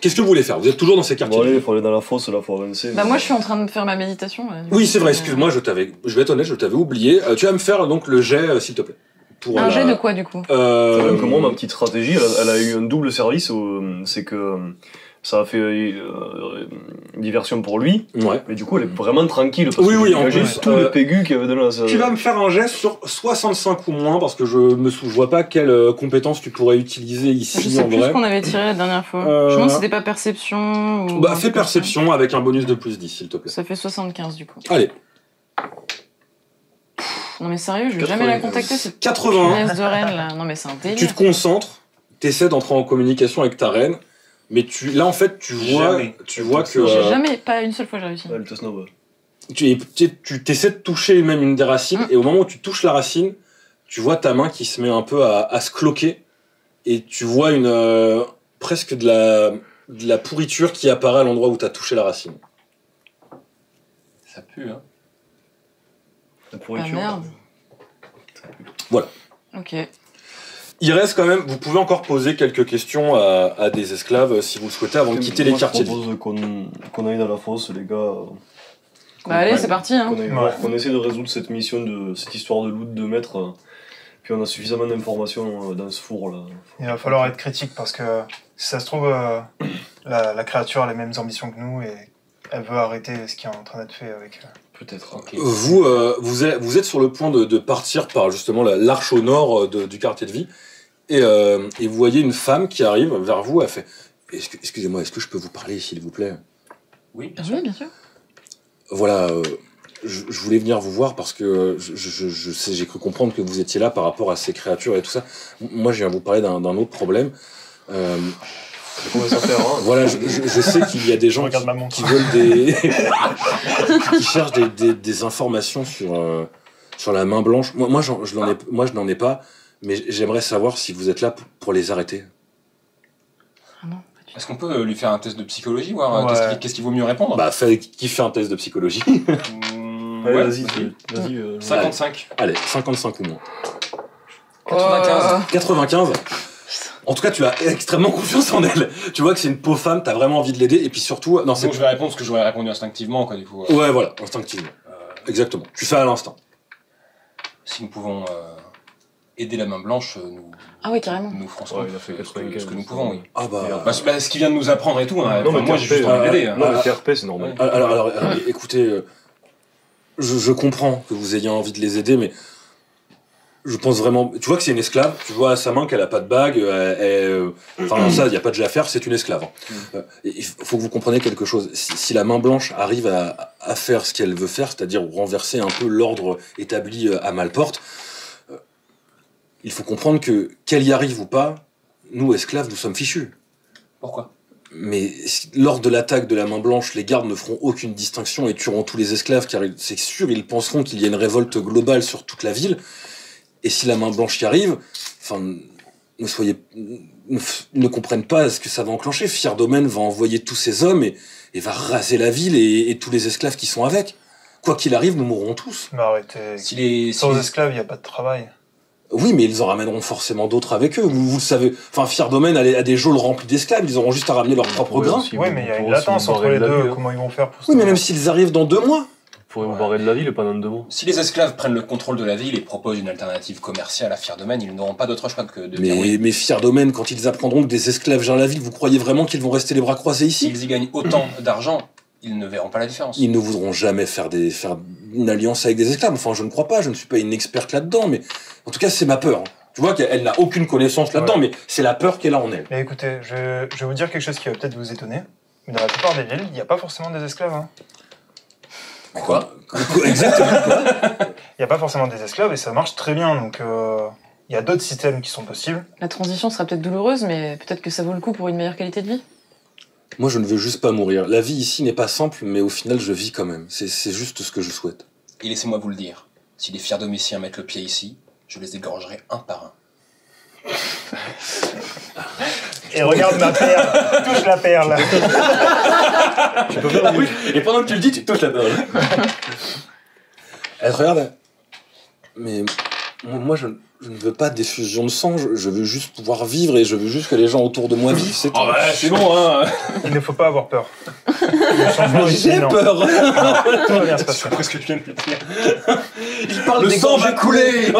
Qu'est-ce que vous voulez faire? Vous êtes toujours dans ces quartiers? Bon allez, il faut aller dans la fosse, là, faut avancer. Bah moi je suis en train de faire ma méditation. Oui, c'est vrai, excuse-moi, je vais être honnête, je t'avais oublié. Tu vas me faire donc le jet, s'il te plaît. Un jet de quoi du coup? Comme moi, ma petite stratégie, elle a eu un double service, c'est que Ça a fait diversion pour lui, mais du coup elle est vraiment tranquille parce oui, en plus tous les pégus qu'il y avait dedans. Tu vas me faire un geste sur 65 ou moins parce que je vois pas quelle compétence tu pourrais utiliser ici. Je sais plus ce qu'on avait tiré la dernière fois. Je me demande si c'était pas perception ou... Bah fais perception avec un bonus de plus 10 s'il te plaît. Ça fait 75 du coup. Allez. Non mais sérieux, je vais jamais la contacter cette 81 de reine là. Non mais c'est un délire. Tu te concentres, t'essaies d'entrer en communication avec ta reine. Mais là en fait tu vois que j'ai jamais, pas une seule fois j'ai réussi. Elle te snob. Tu t'essaies de toucher même une des racines et au moment où tu touches la racine, tu vois ta main qui se met un peu à se cloquer et tu vois presque de la pourriture qui apparaît à l'endroit où t'as touché la racine. Ça pue hein. La pourriture. Ah merde. Voilà. Ok. Il reste quand même, vous pouvez encore poser quelques questions à des esclaves si vous le souhaitez avant de quitter les quartiers. Je propose qu'on aille dans la fosse, les gars. Bah allez, c'est parti. Hein. Qu'on essaie de résoudre cette mission, cette histoire de loot de maître. Puis on a suffisamment d'informations dans ce four là. Il va falloir être critique parce que si ça se trouve, la créature a les mêmes ambitions que nous et elle veut arrêter ce qui est en train d'être fait avec... Peut-être. Okay. Vous êtes sur le point de partir par justement l'arche au nord du quartier de vie et vous voyez une femme qui arrive vers vous, elle fait excusez-moi, est-ce que je peux vous parler s'il vous plaît? Oui, bien sûr. Oui, bien sûr. Voilà, je voulais venir vous voir parce que j'ai cru comprendre que vous étiez là par rapport à ces créatures et tout ça. Moi, je viens vous parler d'un autre problème. Voilà, je sais qu'il y a des gens qui veulent qui cherchent des informations sur la main blanche. Moi, je n'en ai pas, mais j'aimerais savoir si vous êtes là pour les arrêter. Ah non. Est-ce qu'on peut lui faire un test de psychologie, voir qu'est-ce qu'il vaut mieux répondre? Bah, qui fait un test de psychologie? Ouais, vas-y. 55. Allez, 55 ou moins. 95. 95. En tout cas, tu as extrêmement confiance en elle. Tu vois que c'est une pauvre femme, t'as vraiment envie de l'aider, et puis surtout... Non, donc je vais répondre ce que j'aurais répondu instinctivement, quoi, du coup. Ouais, voilà, instinctivement. Exactement. Tu fais à l'instant. Si nous pouvons aider la main blanche, nous... Ah oui, carrément. Nous ferons ce que nous pouvons, oui. Ah bah... ce qu'il vient de nous apprendre et tout, hein. Non, mais moi, j'ai juste envie d'aider. Non, le TRP, c'est normal. Alors, écoutez, je comprends que vous ayez envie de les aider, mais... Je pense vraiment... Tu vois que c'est une esclave, tu vois à sa main qu'elle a pas de bague, enfin ça, il n'y a pas de l'affaire, c'est une esclave. Il faut que vous compreniez quelque chose. Si la main blanche arrive à faire ce qu'elle veut faire, c'est-à-dire renverser un peu l'ordre établi à Malporte, il faut comprendre que, qu'elle y arrive ou pas, nous, esclaves, nous sommes fichus. Pourquoi? Mais lors de l'attaque de la main blanche, les gardes ne feront aucune distinction et tueront tous les esclaves, car c'est sûr, ils penseront qu'il y a une révolte globale sur toute la ville. Et si la main blanche y arrive, enfin, ne comprennent pas ce que ça va enclencher. Fierdomen va envoyer tous ses hommes et va raser la ville et tous les esclaves qui sont avec. Quoi qu'il arrive, nous mourrons tous. Mais arrêtez. Sans esclaves, il n'y a pas de travail. Oui, mais ils en ramèneront forcément d'autres avec eux. Vous le savez. Enfin, Fierdomen a des geôles remplies d'esclaves. Ils auront juste à ramener leur propre grain. Oui, mais il y a une latence entre les deux. Comment ils vont faire pour ça? Oui, mais même s'ils arrivent dans 2 mois. Vous pourrez vous barrer de la ville pendant 2 mois. Si les esclaves prennent le contrôle de la ville et proposent une alternative commerciale à Fierdomen, ils n'auront pas d'autre choix que de dire oui. Mais Fierdomen, quand ils apprendront que des esclaves gèrent la ville, vous croyez vraiment qu'ils vont rester les bras croisés ici? S'ils y gagnent autant d'argent, ils ne verront pas la différence. Ils ne voudront jamais faire une alliance avec des esclaves. Enfin, je ne crois pas, je ne suis pas une experte là-dedans, mais en tout cas, c'est ma peur. Tu vois qu'elle n'a aucune connaissance là-dedans, mais c'est la peur qu'elle a en elle. Mais écoutez, je vais vous dire quelque chose qui va peut-être vous étonner. Mais dans la plupart des villes, il n'y a pas forcément des esclaves. Hein. Quoi? Exactement quoi? Il n'y a pas forcément des esclaves et ça marche très bien, donc il y a d'autres systèmes qui sont possibles. La transition sera peut-être douloureuse, mais peut-être que ça vaut le coup pour une meilleure qualité de vie. Moi, je ne veux juste pas mourir. La vie ici n'est pas simple, mais au final, je vis quand même. C'est juste ce que je souhaite. Et laissez-moi vous le dire, si les Fierdomiciens mettent le pied ici, je les égorgerai un par un. Et regarde ma perle, touche la perle. Tu peux faire oui. Et pendant que tu le dis, tu touches la perle. Elle te regarde. Mais moi, je ne veux pas d'effusion de sang. Je veux juste pouvoir vivre et je veux juste que les gens autour de moi vivent. C'est c'est bon, hein. Il ne faut pas avoir peur. J'ai peur. Tout va bien se passer. Après ce que tu viens de dire. Il parle Le sang va couler.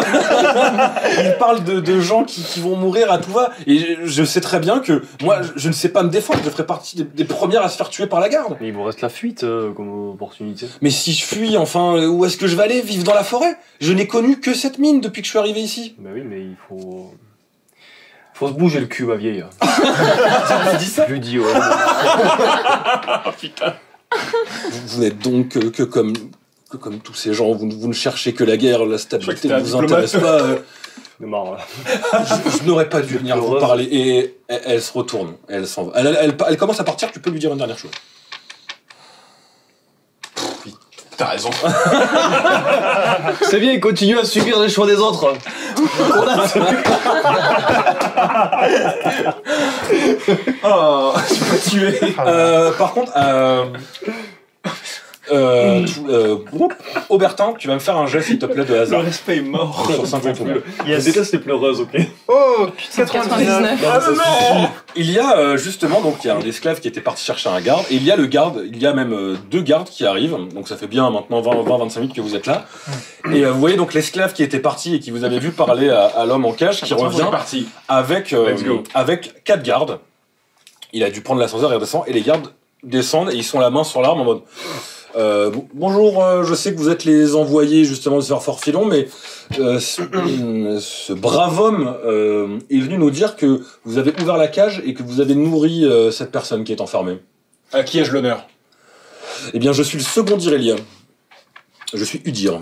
Il parle de gens qui vont mourir à tout va. Et je sais très bien que moi, je ne sais pas me défendre. Je ferai partie des premières à se faire tuer par la garde. Mais il vous reste la fuite comme opportunité. Mais si je fuis, enfin, où est-ce que je vais aller? Vivre dans la forêt? Je n'ai connu que cette mine depuis que je suis arrivé ici. Bah oui, mais il faut se bouger le cul, ma vieille. Tu dis ça? Je lui dis, ouais. Oh putain. Vous n'êtes donc que comme tous ces gens, vous ne cherchez que la guerre, la stabilité ne vous intéresse pas. De marre, là. Je n'aurais pas dû venir vous parler. Et elle se retourne, elle s'en va. Elle commence à partir, tu peux lui dire une dernière chose. T'as raison. C'est bien, il continue à subir les choix des autres. Oh, tu peux tuer. Par contre, Aubertin, tu vas me faire un jet s'il te plaît de Le hasard. respect est mort. Sur 50 ou moins. Je déteste les pleureuses, ok. Oh, 99. Ah, non. Il y a justement, donc il y a un esclave qui était parti chercher un garde, et il y a le garde, il y a même 2 gardes qui arrivent, donc ça fait bien maintenant 20-25 minutes que vous êtes là. Et vous voyez donc l'esclave qui était parti et qui vous avait vu parler à l'homme en cage, qui revient parti. avec 4 gardes. Il a dû prendre l'ascenseur et redescend, et les gardes descendent et ils sont la main sur l'arme en mode... bonjour, je sais que vous êtes les envoyés justement de Seigneur Fort-Filon, mais ce brave homme est venu nous dire que vous avez ouvert la cage et que vous avez nourri cette personne qui est enfermée. À qui ai-je l'honneur? Eh bien, je suis le second d'Irelia. Je suis Udir.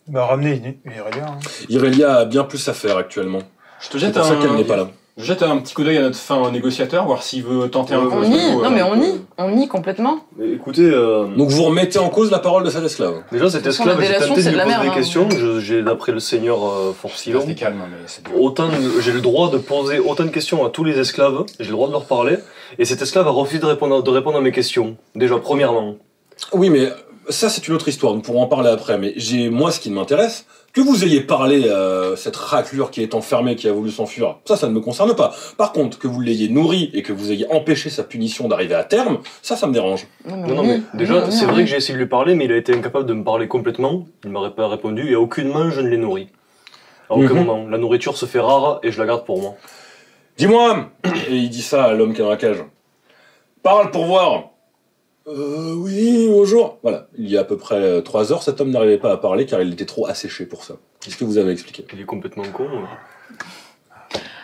Bah, ramenez Irelia. Hein. Irelia a bien plus à faire actuellement. Je te C'est jette pour ça qu'elle n'est pas là. Je jette un petit coup d'œil à notre fin négociateur, voir s'il veut tenter un coup. Non mais on nie complètement. Mais écoutez, Donc vous remettez en cause la parole de cet esclave. déjà cet toute façon, esclave, la j'ai délation, tenté de c'est lui de la poser merde, des hein. questions. J'ai d'après le seigneur Fort-Filon. Restez calme, mais c'est bien. Autant j'ai le droit de poser autant de questions à tous les esclaves, j'ai le droit de leur parler, et cet esclave a refusé de répondre à mes questions. Déjà, premièrement. Oui, mais ça c'est une autre histoire, nous pourrons en parler après. Mais moi ce qui m'intéresse, que vous ayez parlé à cette raclure qui est enfermée, qui a voulu s'enfuir, ça ne me concerne pas. Par contre, que vous l'ayez nourri et que vous ayez empêché sa punition d'arriver à terme, ça me dérange. Non, mais déjà, c'est vrai que j'ai essayé de lui parler, mais il a été incapable de me parler complètement. Il ne m'aurait pas répondu, et à aucunement je ne l'ai nourri. À aucun moment. La nourriture se fait rare, et je la garde pour moi. Dis-moi. Et il dit ça à l'homme qui est dans la cage. Parle pour voir. Oui, bonjour. Voilà, il y a à peu près 3 heures, cet homme n'arrivait pas à parler car il était trop asséché pour ça. Qu'est-ce que vous avez expliqué? Il est complètement con.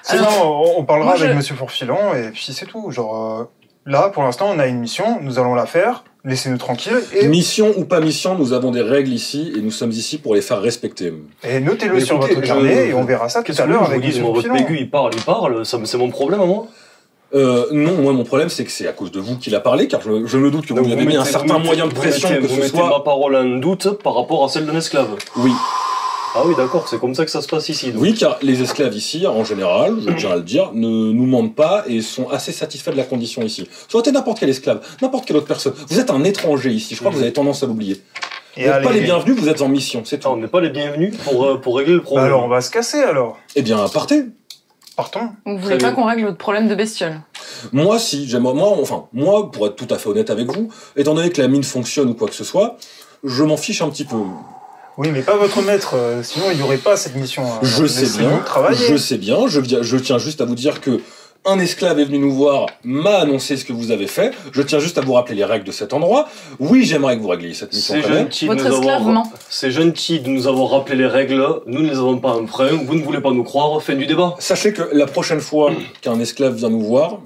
Sinon, on parlera moi, avec Monsieur Fort-Filon et puis c'est tout. Genre, là, pour l'instant, on a une mission, nous allons la faire, laissez-nous tranquilles. Et Mission ou pas mission, nous avons des règles ici et nous sommes ici pour les faire respecter. notez-le Mais sur écoutez, votre carnet et on verra ça tout Qu'est-ce à que l'heure je vous avec dis, Monsieur votre Fort-Filon. Pégu, il parle, ça, c'est mon problème à moi. Non, moi mon problème c'est que c'est à cause de vous qu'il a parlé, car je me doute que vous Donc, lui avez mis un certain moyen de pression que vous ce mettez soit... ma parole en doute par rapport à celle d'un esclave. Oui. Ah oui, d'accord, c'est comme ça que ça se passe ici. Donc. Oui, car les esclaves ici, en général, je tiens à le dire, ne nous mentent pas et sont assez satisfaits de la condition ici. Ça aurait été n'importe quel esclave, n'importe quelle autre personne. Vous êtes un étranger ici, je crois que vous avez tendance à l'oublier. Vous n'êtes pas les bienvenus, vous êtes en mission, c'est tout. On n'est pas les bienvenus pour régler le Bah problème. alors, on va se casser alors. Eh bien, partez. Partons. Vous voulez pas qu'on règle votre problème de bestiole? Moi, si, moi, pour être tout à fait honnête avec vous, étant donné que la mine fonctionne ou quoi que ce soit, je m'en fiche un petit peu. Oui, mais pas votre maître, sinon il n'y aurait pas cette mission. Je sais bien, travailler. je sais bien, je tiens juste à vous dire que un esclave est venu nous voir, m'a annoncé ce que vous avez fait, je tiens juste à vous rappeler les règles de cet endroit. Oui, j'aimerais que vous régliez cette mission C'est quand même. gentil, de Votre nous esclave avoir... ment. C'est gentil de nous avoir rappelé les règles, nous ne les avons pas enfreint, vous ne voulez pas nous croire, fin du débat. Sachez que la prochaine fois qu'un esclave vient nous voir,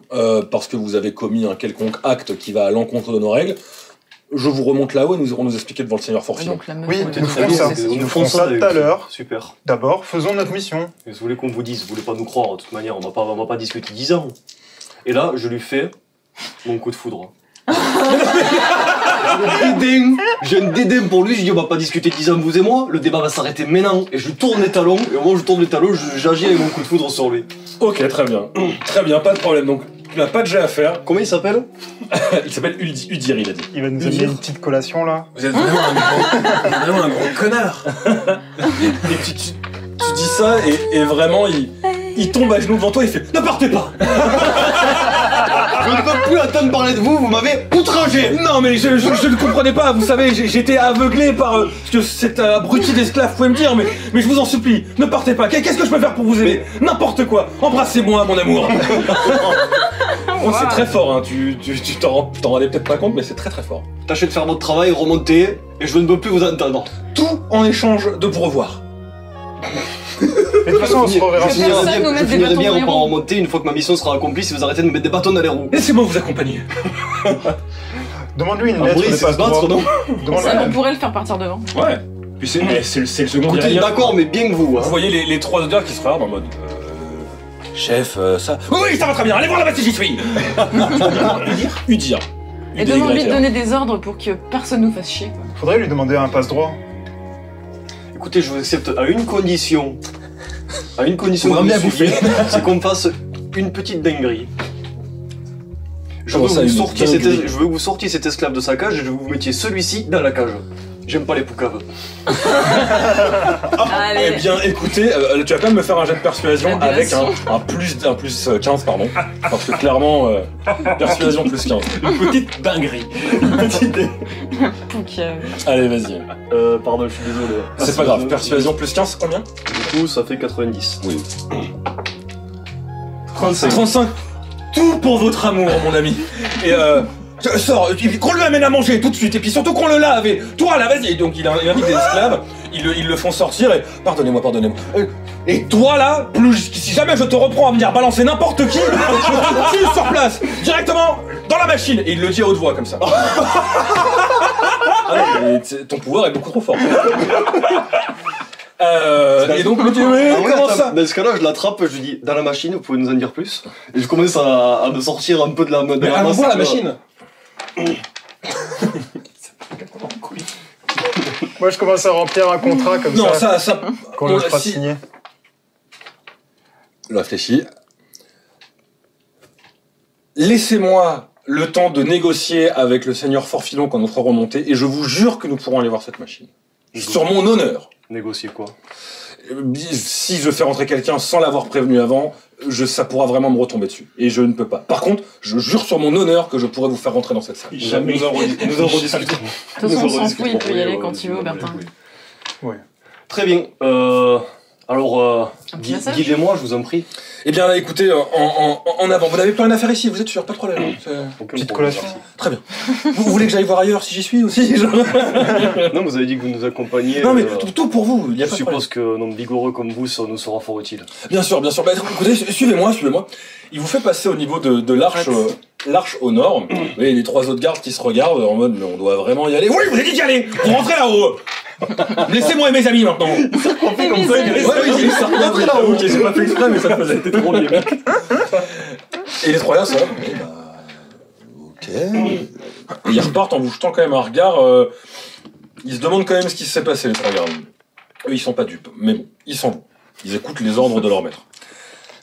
parce que vous avez commis un quelconque acte qui va à l'encontre de nos règles, je vous remonte là-haut et nous irons nous expliquer devant le Seigneur Fort-Filon. Donc la meuf, Oui, ouais. nous ferons ça. Nous ferons ça tout à l'heure. Super. D'abord, faisons notre mission. Et vous voulez qu'on vous dise, vous voulez pas nous croire, de toute manière, on va pas discuter 10 ans. Et là, je lui fais mon coup de foudre. J'ai un dédain pour lui, je dis on va pas discuter 10 ans vous et moi, le débat va s'arrêter maintenant, et je lui tourne les talons, et au moment où je tourne les talons, j'agis avec mon coup de foudre sur lui. Ok, très bien. Très bien, pas de problème. Donc, tu n'as pas de jet à faire. Comment il s'appelle? Il s'appelle Udir, il a dit. Il va nous amener une petite collation là. Vous êtes vraiment un gros connard. Et tu dis ça et vraiment il tombe à genoux devant toi et il fait « Ne partez pas !» ne peux plus attendre parler de vous, vous m'avez outragé. Non mais je ne comprenais pas, vous savez, j'étais aveuglé par ce que cet abruti d'esclave pouvait me dire, mais je vous en supplie, ne partez pas, qu'est-ce que je peux faire pour vous aider? N'importe quoi, embrassez-moi mon amour. Bon, c'est très fort, hein. Tu t'en rendais peut-être pas compte, mais c'est très très fort. Tâchez de faire votre travail, remontez, et je ne peux plus vous entendre. Tout en échange de vous revoir. Mais de toute façon, on se reverra. Je finirai bien par remonter une fois que ma mission sera accomplie si vous arrêtez de me mettre des bâtons dans les roues. Laissez-moi vous accompagner. Demande-lui une lettre Bruit, de c'est se battre, non? Ça, on pourrait le faire partir devant. Ouais. Puis c'est le second Écoutez, derrière. d'accord, mais bien que vous. Vous voyez les trois odeurs qui se regardent en mode... Chef, ça... Oui, ça va très bien, allez voir là-bas si j'y suis. Udir. Et demande-lui de donner des ordres pour que personne nous fasse chier, quoi. Faudrait lui demander un passe-droit. Écoutez, je vous accepte à une condition. À une condition, Faudra bien bouffer. c'est qu'on me fasse une petite dinguerie. Je veux, Comment ça, une dinguerie je veux que vous sortiez cet esclave de sa cage et je veux que vous mettiez celui-ci dans la cage. J'aime pas les poucaves. Allez. Eh bien, écoutez, tu vas quand même me faire un jet de persuasion avec un plus 15, pardon. Parce que clairement, persuasion plus 15. Une petite dinguerie. Allez, vas-y. Pardon, je suis désolé. C'est pas grave, persuasion plus 15, combien? Du coup, ça fait 90. Oui. 35. Tout pour votre amour, mon ami. Et sors, qu'on lui amène à manger tout de suite, et puis surtout qu'on le lave, et toi là, vas-y. Donc il invite des esclaves, ils le font sortir, et pardonnez-moi. Et toi là, si jamais je te reprends à venir balancer n'importe qui, je te tue sur place, directement dans la machine. Et il le dit à haute voix comme ça. Ah non, mais ton pouvoir est beaucoup trop fort. Et donc le dit, mais comment ça? Dans ce cas-là, je l'attrape, je lui dis, dans la machine, vous pouvez nous en dire plus? Et je commence à me sortir un peu de la main. Mais allons voir la machine. Moi, je commence à remplir un contrat comme non, ça. ça qu'on le fera signer. Il réfléchit. Laissez-moi le temps de négocier avec le seigneur Forfilon quand on fera remonter, et je vous jure que nous pourrons aller voir cette machine. Sur mon honneur. Négocier quoi? Si je fais rentrer quelqu'un sans l'avoir prévenu avant, ça pourra vraiment me retomber dessus. Et je ne peux pas. Par contre, je jure sur mon honneur que je pourrais vous faire rentrer dans cette salle. Jamais. Nous en rediscutons. De toute façon, on s'en fout, il peut y aller quand il veut, Bertin. Ouais. Très bien. Alors, guidez-moi, je vous en prie. Eh bien, écoutez, en avant. Vous n'avez plus rien à faire ici, vous êtes sûr? Pas de problème. Petite collation. Très bien. Vous voulez que j'aille voir ailleurs si j'y suis aussi? Non, vous avez dit que vous nous accompagniez. Non, mais tout pour vous. Il y a je pas de problème. suppose qu'un homme vigoureux comme vous, ça nous sera fort utile. Bien sûr. Bah, écoutez, suivez-moi. Il vous fait passer au niveau de l'arche, l'arche au nord. Vous voyez les trois autres gardes qui se regardent en mode, mais on doit vraiment y aller. Oui, vous avez dit d'y aller. Vous rentrez là-haut. Laissez-moi et mes amis maintenant. fait comme ça, Oui, ça rentrez là-haut. Ok, j'ai pas fait exprès, mais ça faisait. C'était trop bien. Et les trois gars sortent. Ok. Et ils repartent en vous jetant quand même un regard. Ils se demandent quand même ce qui s'est passé, les trois gars. Eux, ils sont pas dupes. Mais bon, ils s'en vont. Ils écoutent les ordres de leur maître.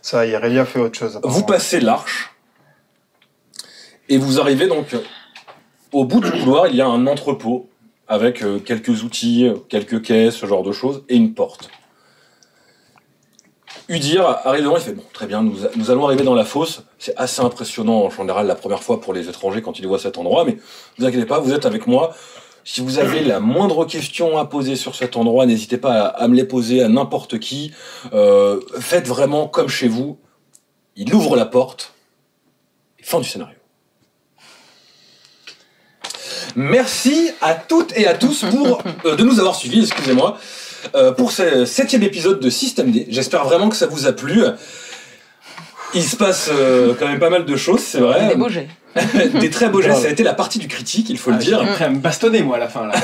Ça, Irelia fait autre chose. Vous passez l'arche. Et vous arrivez donc. Au bout du couloir, il y a un entrepôt. Avec quelques outils, quelques caisses, ce genre de choses, et une porte. Udir arrive devant, il fait « Bon, très bien, nous allons arriver dans la fosse. » C'est assez impressionnant, en général, la première fois pour les étrangers quand ils voient cet endroit, mais ne vous inquiétez pas, vous êtes avec moi. Si vous avez la moindre question à poser sur cet endroit, n'hésitez pas à me les poser à n'importe qui. Faites vraiment comme chez vous. Il ouvre la porte. Et fin du scénario. Merci à toutes et à tous de nous avoir suivis, excusez-moi, pour ce 7e épisode de Système D. J'espère vraiment que ça vous a plu. Il se passe quand même pas mal de choses, c'est vrai. Des beaux jets. Des très beaux gestes. Ça a été la partie du critique, il faut le dire. J'ai à me bastonner, moi, à la fin, là.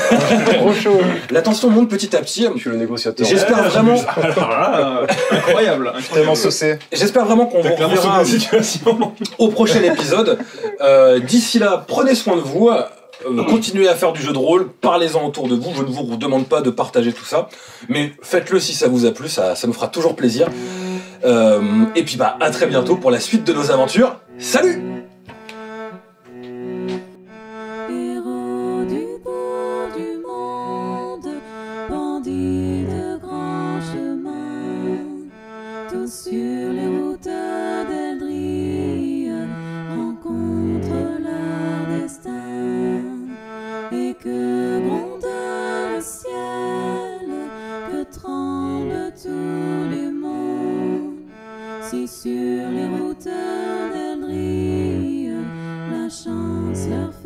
Trop chaud. La tension monte petit à petit. Je suis le négociateur. J'espère vraiment... Alors là, incroyable. Tellement saucé. J'espère vraiment qu'on vous reverra au prochain épisode. D'ici là, prenez soin de vous. Continuez à faire du jeu de rôle, parlez-en autour de vous, je ne vous demande pas de partager tout ça, mais faites-le si ça vous a plu, ça nous fera toujours plaisir. Et puis à très bientôt pour la suite de nos aventures. Salut! Héros du bout du monde, bandits de grands chemins, tous sur les routes d'Eldril, rencontre tremblent tous les mondes. Si sur les routes d'Eldry, la chance leur fait